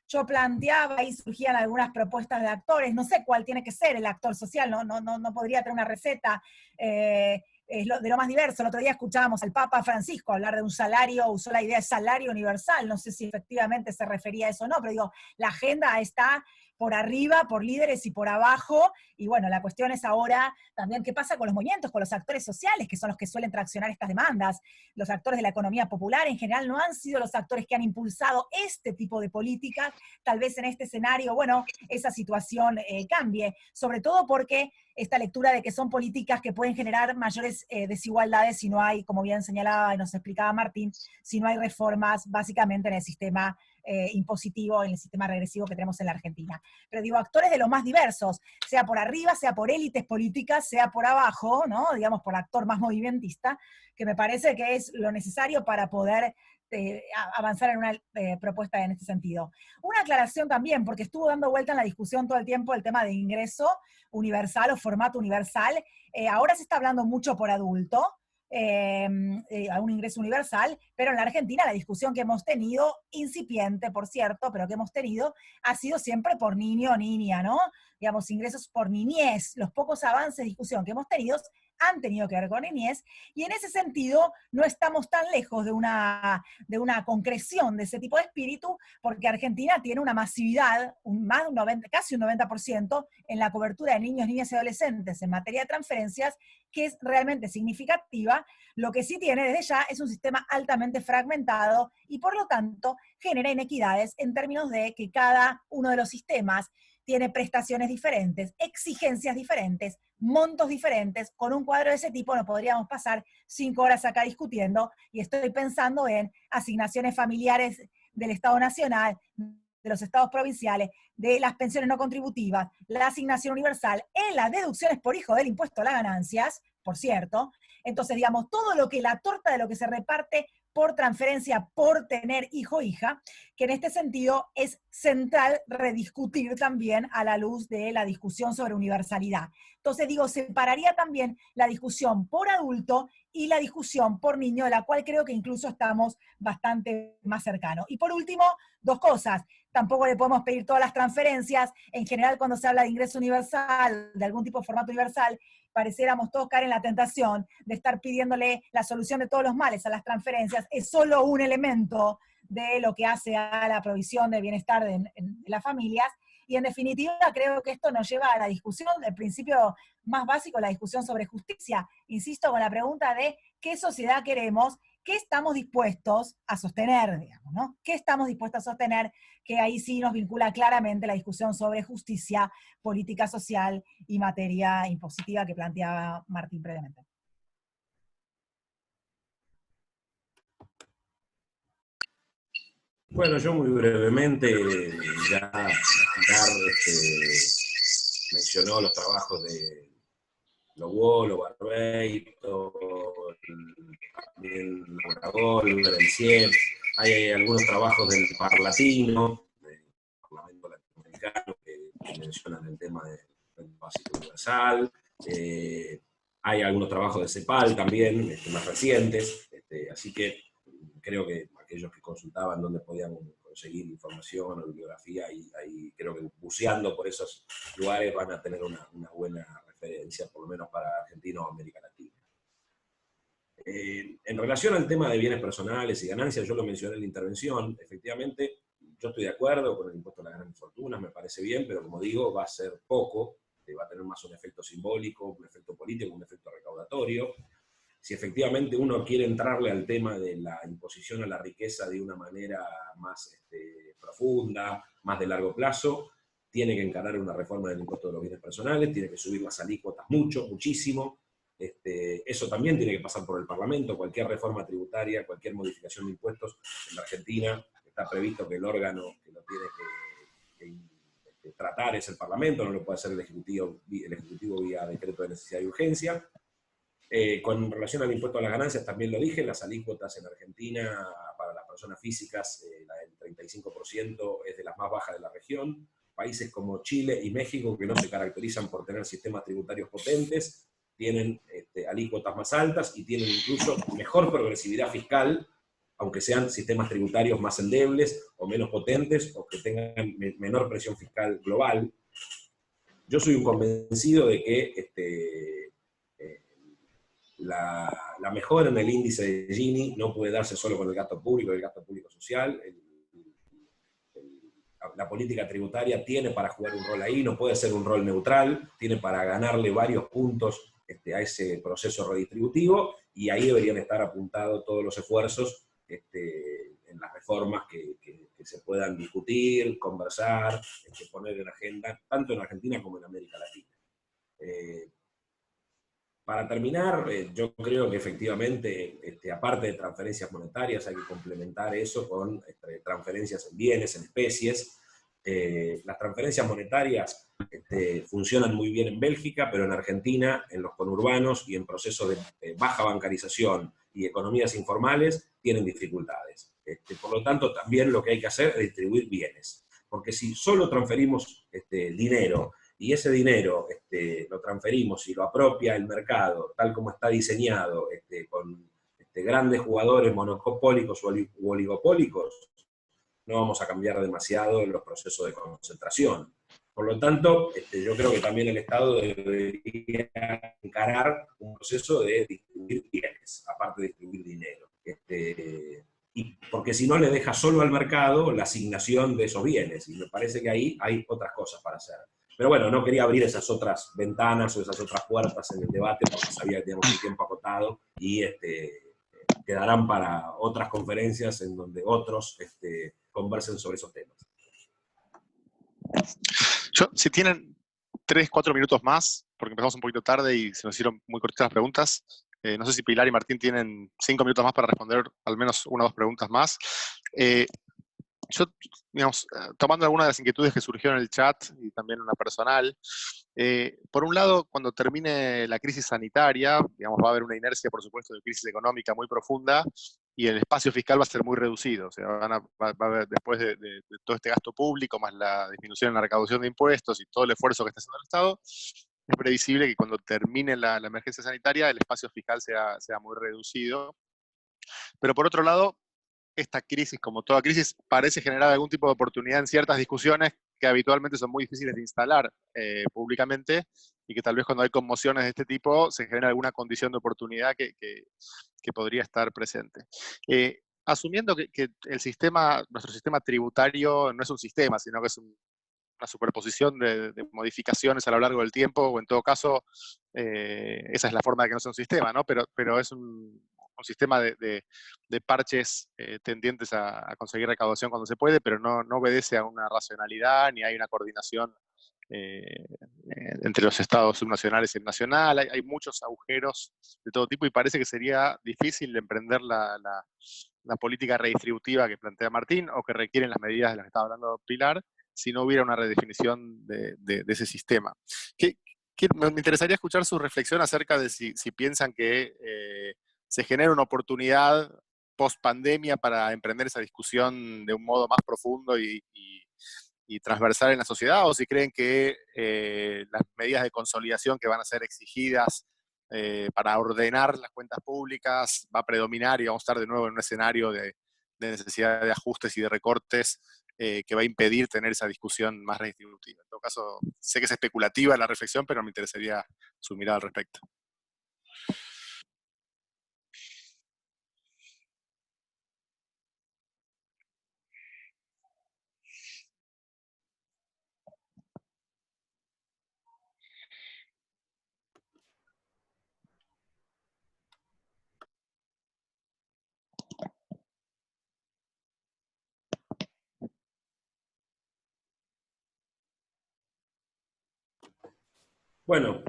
yo planteaba y surgían algunas propuestas de actores, no sé cuál tiene que ser el actor social, no podría tener una receta, es de lo más diverso. El otro día escuchábamos al Papa Francisco hablar de un salario, usó la idea de salario universal, no sé si efectivamente se refería a eso o no, pero digo, la agenda está por arriba, por líderes y por abajo, y bueno, la cuestión es ahora también qué pasa con los movimientos, con los actores sociales, que son los que suelen traccionar estas demandas. Los actores de la economía popular en general no han sido los actores que han impulsado este tipo de políticas. Tal vez en este escenario, bueno, esa situación cambie, sobre todo porque esta lectura de que son políticas que pueden generar mayores desigualdades si no hay, como bien señalaba y nos explicaba Martín, si no hay reformas básicamente en el sistema impositivo, en el sistema regresivo que tenemos en la Argentina. Pero digo, actores de los más diversos, sea por arriba, sea por élites políticas, sea por abajo, ¿no? Digamos, por actor más movimentista, que me parece que es lo necesario para poder avanzar en una propuesta en este sentido. Una aclaración también, porque estuvo dando vuelta en la discusión todo el tiempo el tema de ingreso universal o formato universal. Ahora se está hablando mucho por adulto, a un ingreso universal, pero en la Argentina la discusión que hemos tenido, incipiente por cierto, pero que hemos tenido, ha sido siempre por niño o niña, ¿no? Digamos, ingresos por niñez. Los pocos avances de discusión que hemos tenido han tenido que ver con niñez, y en ese sentido no estamos tan lejos de una concreción de ese tipo de espíritu, porque Argentina tiene una masividad, casi un 90% en la cobertura de niños, niñas y adolescentes en materia de transferencias, que es realmente significativa. Lo que sí tiene desde ya es un sistema altamente fragmentado y por lo tanto genera inequidades en términos de que cada uno de los sistemas tiene prestaciones diferentes, exigencias diferentes, montos diferentes. Con un cuadro de ese tipo no podríamos pasar 5 horas acá discutiendo, y estoy pensando en asignaciones familiares del Estado Nacional, de los estados provinciales, de las pensiones no contributivas, la asignación universal, en las deducciones por hijo del impuesto a las ganancias, por cierto. Entonces, digamos, todo lo que la torta de lo que se reparte por transferencia por tener hijo o hija, que en este sentido es central rediscutir también a la luz de la discusión sobre universalidad. Entonces digo, separaría también la discusión por adulto y la discusión por niño, de la cual creo que incluso estamos bastante más cercanos. Y por último, dos cosas. Tampoco le podemos pedir todas las transferencias. En general, cuando se habla de ingreso universal, de algún tipo de formato universal, pareciéramos todos caer en la tentación de estar pidiéndole la solución de todos los males a las transferencias. Es solo un elemento de lo que hace a la provisión de bienestar de las familias. Y en definitiva, creo que esto nos lleva a la discusión, el principio más básico, la discusión sobre justicia. Insisto con la pregunta de qué sociedad queremos, qué estamos dispuestos a sostener, digamos, ¿no? ¿Qué estamos dispuestos a sostener? Que ahí sí nos vincula claramente la discusión sobre justicia, política social y materia impositiva que planteaba Martín previamente. Bueno, yo muy brevemente, ya mencionó los trabajos de Lowell, Barbeito, también Laura Goldberg, el CIEP, hay algunos trabajos del Parlatino, del Parlamento Latinoamericano, que mencionan el tema del básico universal, hay algunos trabajos de CEPAL también, más recientes, así que creo que aquellos que consultaban dónde podían conseguir información o bibliografía, ahí creo que buceando por esos lugares van a tener una buena referencia, por lo menos para Argentina o América Latina. En relación al tema de bienes personales y ganancias, yo lo mencioné en la intervención, efectivamente, yo estoy de acuerdo con el impuesto a las grandes fortunas, me parece bien, pero como digo, va a ser poco, va a tener más un efecto simbólico, un efecto político, un efecto recaudatorio. Si efectivamente uno quiere entrarle al tema de la imposición a la riqueza de una manera más profunda, más de largo plazo, tiene que encarar una reforma del impuesto de los bienes personales, tiene que subir las alícuotas muchísimo. Eso también tiene que pasar por el Parlamento. Cualquier reforma tributaria, cualquier modificación de impuestos en la Argentina, está previsto que el órgano que lo tiene que tratar es el Parlamento, no lo puede hacer el Ejecutivo vía decreto de necesidad y urgencia. Con relación al impuesto a las ganancias, también lo dije, las alícuotas en Argentina para las personas físicas, la del 35% es de las más bajas de la región. Países como Chile y México, que no se caracterizan por tener sistemas tributarios potentes, tienen alícuotas más altas y tienen incluso mejor progresividad fiscal, aunque sean sistemas tributarios más endebles o menos potentes o que tengan menor presión fiscal global. Yo soy un convencido de que la mejora en el índice de Gini no puede darse solo con el gasto público social. La política tributaria tiene para jugar un rol ahí, no puede ser un rol neutral, tiene para ganarle varios puntos a ese proceso redistributivo, y ahí deberían estar apuntados todos los esfuerzos en las reformas que se puedan discutir, conversar, poner en agenda, tanto en Argentina como en América Latina. Para terminar, yo creo que efectivamente, aparte de transferencias monetarias, hay que complementar eso con transferencias en bienes, en especies. Las transferencias monetarias funcionan muy bien en Bélgica, pero en Argentina, en los conurbanos y en procesos de baja bancarización y economías informales, tienen dificultades. Por lo tanto, también lo que hay que hacer es distribuir bienes. Porque si solo transferimos dinero, y ese dinero lo transferimos y lo apropia el mercado, tal como está diseñado, con grandes jugadores monopólicos u oligopólicos, no vamos a cambiar demasiado en los procesos de concentración. Por lo tanto, yo creo que también el Estado debería encarar un proceso de distribuir bienes, aparte de distribuir dinero. Y porque si no le deja solo al mercado la asignación de esos bienes, y me parece que ahí hay otras cosas para hacer. Pero bueno, no quería abrir esas otras ventanas o esas otras puertas en el debate, porque sabía que teníamos un tiempo acotado, y quedarán para otras conferencias en donde otros conversen sobre esos temas. Si tienen 3, 4 minutos más, porque empezamos un poquito tarde y se nos hicieron muy cortitas las preguntas, no sé si Pilar y Martín tienen 5 minutos más para responder al menos 1 o 2 preguntas más. Yo, digamos, tomando algunas de las inquietudes que surgieron en el chat y también una personal, por un lado, cuando termine la crisis sanitaria, digamos, va a haber una inercia, por supuesto, de crisis económica muy profunda, y el espacio fiscal va a ser muy reducido. O sea, va a haber, después de todo este gasto público, más la disminución en la recaudación de impuestos y todo el esfuerzo que está haciendo el Estado, es previsible que cuando termine la emergencia sanitaria el espacio fiscal sea muy reducido. Pero por otro lado, esta crisis, como toda crisis, parece generar algún tipo de oportunidad en ciertas discusiones que habitualmente son muy difíciles de instalar públicamente, y que tal vez cuando hay conmociones de este tipo se genera alguna condición de oportunidad que podría estar presente. Asumiendo que nuestro sistema tributario no es un sistema, sino que es una superposición de modificaciones a lo largo del tiempo, o en todo caso, esa es la forma de que no sea un sistema, ¿no? Pero es un sistema de parches tendientes a conseguir recaudación cuando se puede, pero no obedece a una racionalidad, ni hay una coordinación entre los estados subnacionales y el nacional. Hay muchos agujeros de todo tipo, y parece que sería difícil emprender la política redistributiva que plantea Martín, o que requieren las medidas de las que estaba hablando Pilar, si no hubiera una redefinición de ese sistema. Me interesaría escuchar su reflexión acerca de si piensan que se genera una oportunidad post pandemia para emprender esa discusión de un modo más profundo y transversal en la sociedad, o si creen que las medidas de consolidación que van a ser exigidas para ordenar las cuentas públicas va a predominar, y vamos a estar de nuevo en un escenario de necesidad de ajustes y de recortes que va a impedir tener esa discusión más redistributiva. En todo caso, sé que es especulativa la reflexión, pero me interesaría su mirada al respecto. Bueno,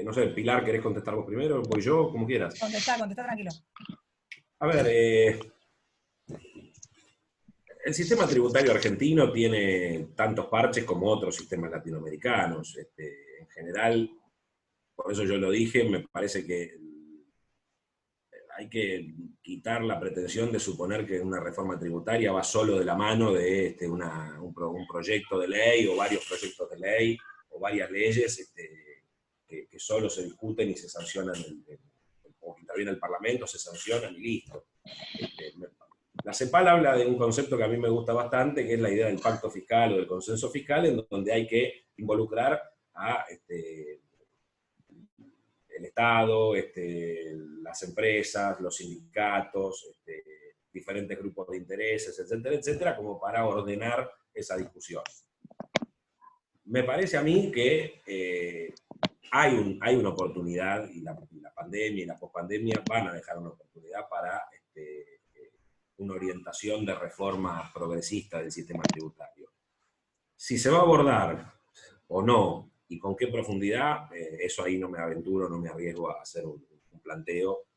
no sé, Pilar, ¿querés contestar vos primero? ¿Voy yo? Como quieras. Contestá tranquilo. A ver, el sistema tributario argentino tiene tantos parches como otros sistemas latinoamericanos. En general, por eso yo lo dije, me parece que hay que quitar la pretensión de suponer que una reforma tributaria va solo de la mano de un proyecto de ley, o varios proyectos de ley, o varias leyes que solo se discuten y se sancionan, o que interviene el Parlamento, se sancionan y listo. La CEPAL habla de un concepto que a mí me gusta bastante, que es la idea del pacto fiscal o del consenso fiscal, en donde hay que involucrar a el Estado, las empresas, los sindicatos, diferentes grupos de intereses, etcétera, etcétera, como para ordenar esa discusión. Me parece a mí que hay una oportunidad, y la pandemia y la pospandemia van a dejar una oportunidad para una orientación de reforma progresista del sistema tributario. Si se va a abordar o no, y con qué profundidad, eso ahí no me aventuro, no me arriesgo a hacer un planteo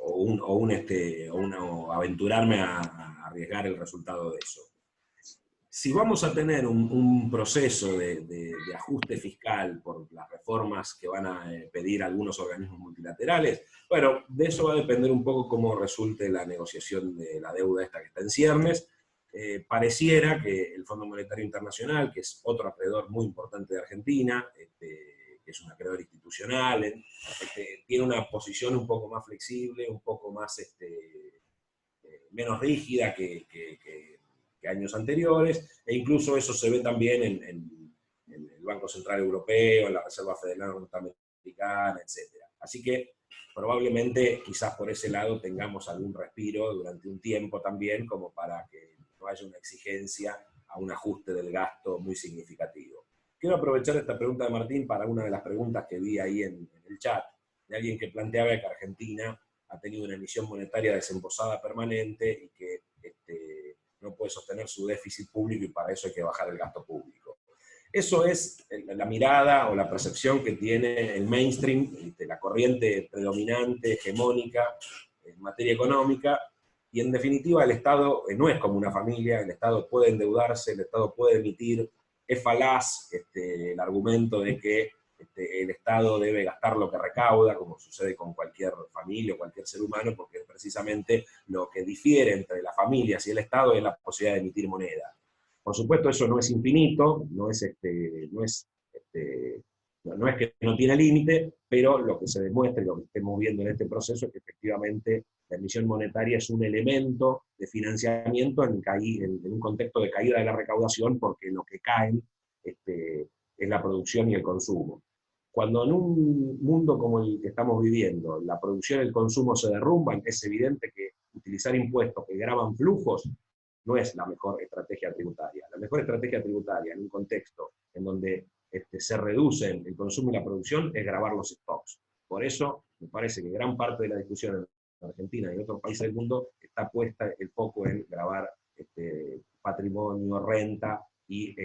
o aventurarme a arriesgar el resultado de eso. Si vamos a tener un proceso de ajuste fiscal por las reformas que van a pedir algunos organismos multilaterales, bueno, de eso va a depender un poco cómo resulte la negociación de la deuda esta que está en ciernes. Pareciera que el Fondo Monetario Internacional, que es otro acreedor muy importante de Argentina, que es un acreedor institucional, tiene una posición un poco más flexible, un poco más menos rígida que años anteriores, e incluso eso se ve también en el Banco Central Europeo, en la Reserva Federal Norteamericana, etc. Así que probablemente quizás por ese lado tengamos algún respiro durante un tiempo también, como para que no haya una exigencia a un ajuste del gasto muy significativo. Quiero aprovechar esta pregunta de Martín para una de las preguntas que vi ahí en el chat, de alguien que planteaba que Argentina ha tenido una emisión monetaria desembosada permanente y que no puede sostener su déficit público, y para eso hay que bajar el gasto público. Eso es la mirada o la percepción que tiene el mainstream, la corriente predominante, hegemónica en materia económica, y en definitiva el Estado no es como una familia, el Estado puede endeudarse, el Estado puede emitir. Es falaz el argumento de que el Estado debe gastar lo que recauda, como sucede con cualquier familia o cualquier ser humano, porque precisamente lo que difiere entre las familias y el Estado es la posibilidad de emitir moneda. Por supuesto, eso no es infinito, no es que no tiene límite, pero lo que se demuestra y lo que estamos viendo en este proceso es que efectivamente la emisión monetaria es un elemento de financiamiento en un contexto de caída de la recaudación, porque lo que caen es la producción y el consumo. Cuando en un mundo como el que estamos viviendo, la producción y el consumo se derrumban, es evidente que utilizar impuestos que gravan flujos no es la mejor estrategia tributaria. La mejor estrategia tributaria en un contexto en donde se reducen el consumo y la producción es gravar los stocks. Por eso me parece que gran parte de la discusión en Argentina y en otros países del mundo está puesta el foco en gravar patrimonio, renta y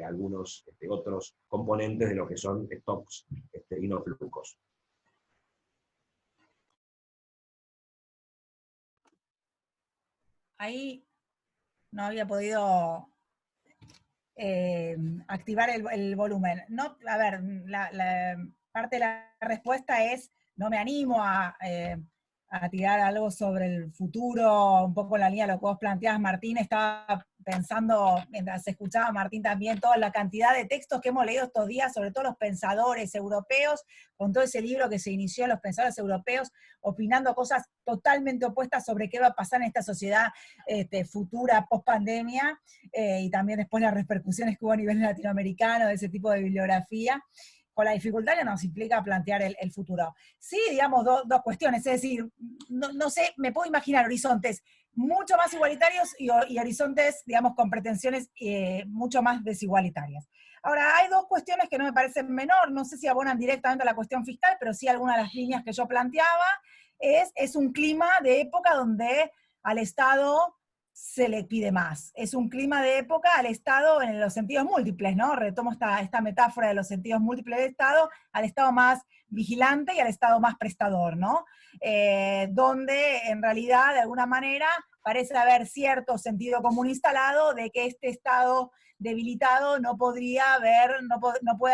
algunos otros componentes de lo que son stocks y no flujos. Ahí no había podido activar el volumen. No, a ver, la parte de la respuesta es, no me animo a tirar algo sobre el futuro, un poco en la línea de lo que vos planteabas, Martín. Estaba pensando, mientras escuchaba a Martín también, toda la cantidad de textos que hemos leído estos días, sobre todo los pensadores europeos, con todo ese libro que se inició en los pensadores europeos, opinando cosas totalmente opuestas sobre qué va a pasar en esta sociedad futura, post-pandemia, y también después las repercusiones que hubo a nivel latinoamericano de ese tipo de bibliografía, con la dificultad que nos implica plantear el futuro. Sí, digamos, dos cuestiones, es decir, no sé, me puedo imaginar horizontes mucho más igualitarios y horizontes, digamos, con pretensiones mucho más desigualitarias. Ahora, hay dos cuestiones que no me parecen menor, no sé si abonan directamente a la cuestión fiscal, pero sí algunas de las líneas que yo planteaba, es un clima de época donde al Estado se le pide más. Es un clima de época al Estado en los sentidos múltiples, ¿no? Retomo esta metáfora de los sentidos múltiples del Estado, al Estado más vigilante y al Estado más prestador, ¿no? Donde en realidad, de alguna manera, parece haber cierto sentido común instalado de que este Estado debilitado no puede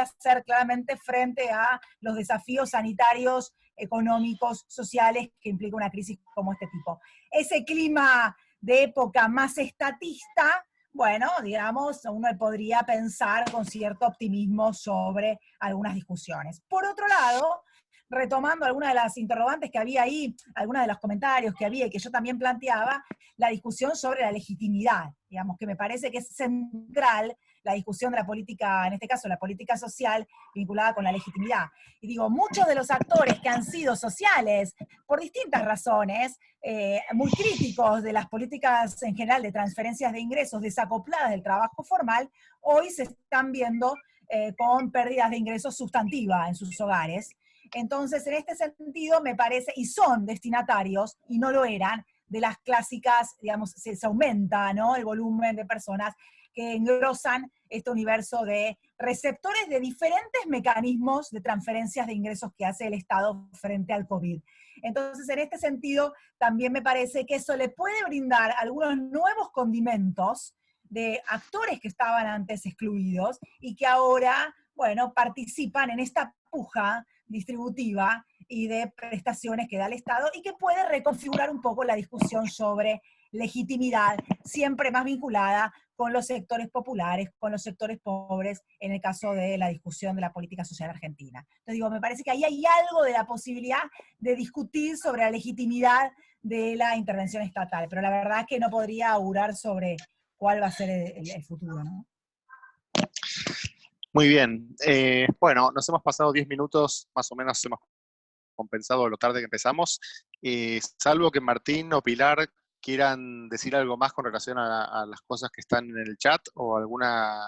hacer claramente frente a los desafíos sanitarios, económicos, sociales que implica una crisis como este tipo. Ese clima de época más estatista, bueno, digamos, uno podría pensar con cierto optimismo sobre algunas discusiones. Por otro lado, retomando algunas de las interrogantes que había ahí, algunos de los comentarios que había y que yo también planteaba, la discusión sobre la legitimidad, digamos, que me parece que es central la discusión de la política, en este caso la política social, vinculada con la legitimidad. Y digo, muchos de los actores que han sido sociales, por distintas razones, muy críticos de las políticas en general de transferencias de ingresos desacopladas del trabajo formal, hoy se están viendo con pérdidas de ingresos sustantivas en sus hogares. Entonces, en este sentido, me parece, y son destinatarios, y no lo eran, de las clásicas, digamos, se aumenta, ¿no?, el volumen de personas que engrosan este universo de receptores de diferentes mecanismos de transferencias de ingresos que hace el Estado frente al COVID. Entonces, en este sentido, también me parece que eso le puede brindar algunos nuevos condimentos de actores que estaban antes excluidos y que ahora, bueno, participan en esta puja distributiva y de prestaciones que da el Estado y que puede reconfigurar un poco la discusión sobre legitimidad, siempre más vinculada con los sectores populares, con los sectores pobres, en el caso de la discusión de la política social argentina. Entonces digo, me parece que ahí hay algo de la posibilidad de discutir sobre la legitimidad de la intervención estatal, pero la verdad es que no podría augurar sobre cuál va a ser el futuro, ¿no? Muy bien. Bueno, nos hemos pasado 10 minutos, más o menos hemos compensado lo tarde que empezamos. Salvo que Martín o Pilar quieran decir algo más con relación a las cosas que están en el chat o alguna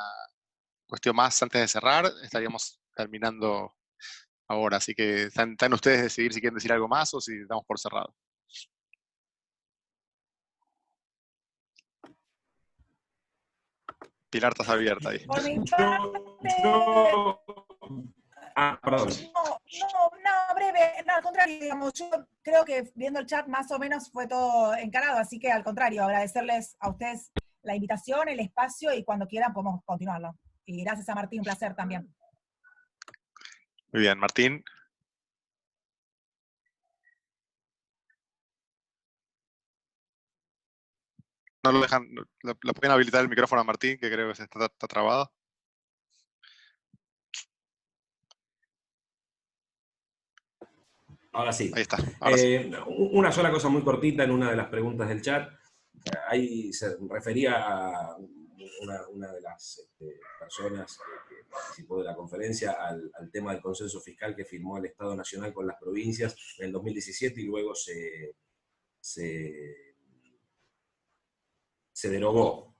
cuestión más antes de cerrar, estaríamos terminando ahora. Así que están ustedes decidir si quieren decir algo más o si damos por cerrado. Pilar, estás abierta ahí. Por mi parte... Perdón. No, breve, no, al contrario, digamos, yo creo que viendo el chat más o menos fue todo encarado, así que al contrario, agradecerles a ustedes la invitación, el espacio, y cuando quieran podemos continuarlo. Y gracias a Martín, un placer también. Muy bien, Martín. No lo dejan, lo pueden habilitar el micrófono a Martín, que creo que está trabado. Ahora sí. Ahí está, ahora sí. Una sola cosa muy cortita en una de las preguntas del chat. Ahí se refería a una de las personas que participó de la conferencia al tema del consenso fiscal que firmó el Estado Nacional con las provincias en el 2017 y luego se derogó.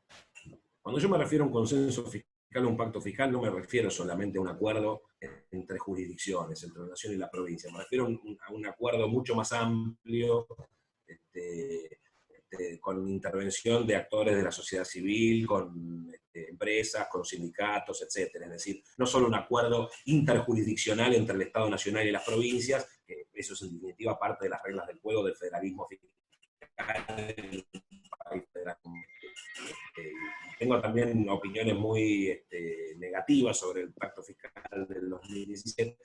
Cuando yo me refiero a un consenso fiscal o un pacto fiscal, no me refiero solamente a un acuerdo entre jurisdicciones, entre la nación y la provincia. Me refiero a un acuerdo mucho más amplio, con intervención de actores de la sociedad civil, con empresas, con sindicatos, etc. Es decir, no solo un acuerdo interjurisdiccional entre el Estado Nacional y las provincias, que eso es en definitiva parte de las reglas del juego del federalismo fiscal del país federal. Tengo también opiniones muy negativas sobre el pacto fiscal del 2017,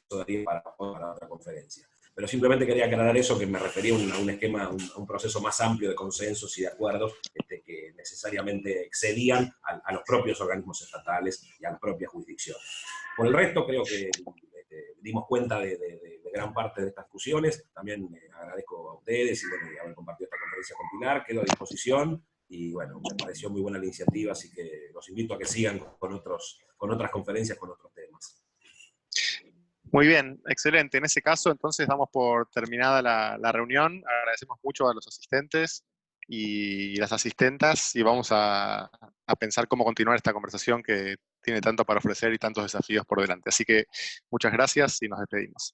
todavía para otra conferencia. Pero simplemente quería aclarar eso, que me refería a un esquema, a un proceso más amplio de consensos y de acuerdos que necesariamente excedían a los propios organismos estatales y a las propias jurisdicciones. Por el resto, creo que dimos cuenta de gran parte de estas discusiones. También agradezco a ustedes y haber compartido esta conferencia con Pilar. Quedo a disposición. Y bueno, me pareció muy buena la iniciativa, así que los invito a que sigan con otras conferencias, con otros temas. Muy bien, excelente. En ese caso, entonces, damos por terminada la reunión. Agradecemos mucho a los asistentes y las asistentas y vamos a pensar cómo continuar esta conversación que tiene tanto para ofrecer y tantos desafíos por delante. Así que muchas gracias y nos despedimos.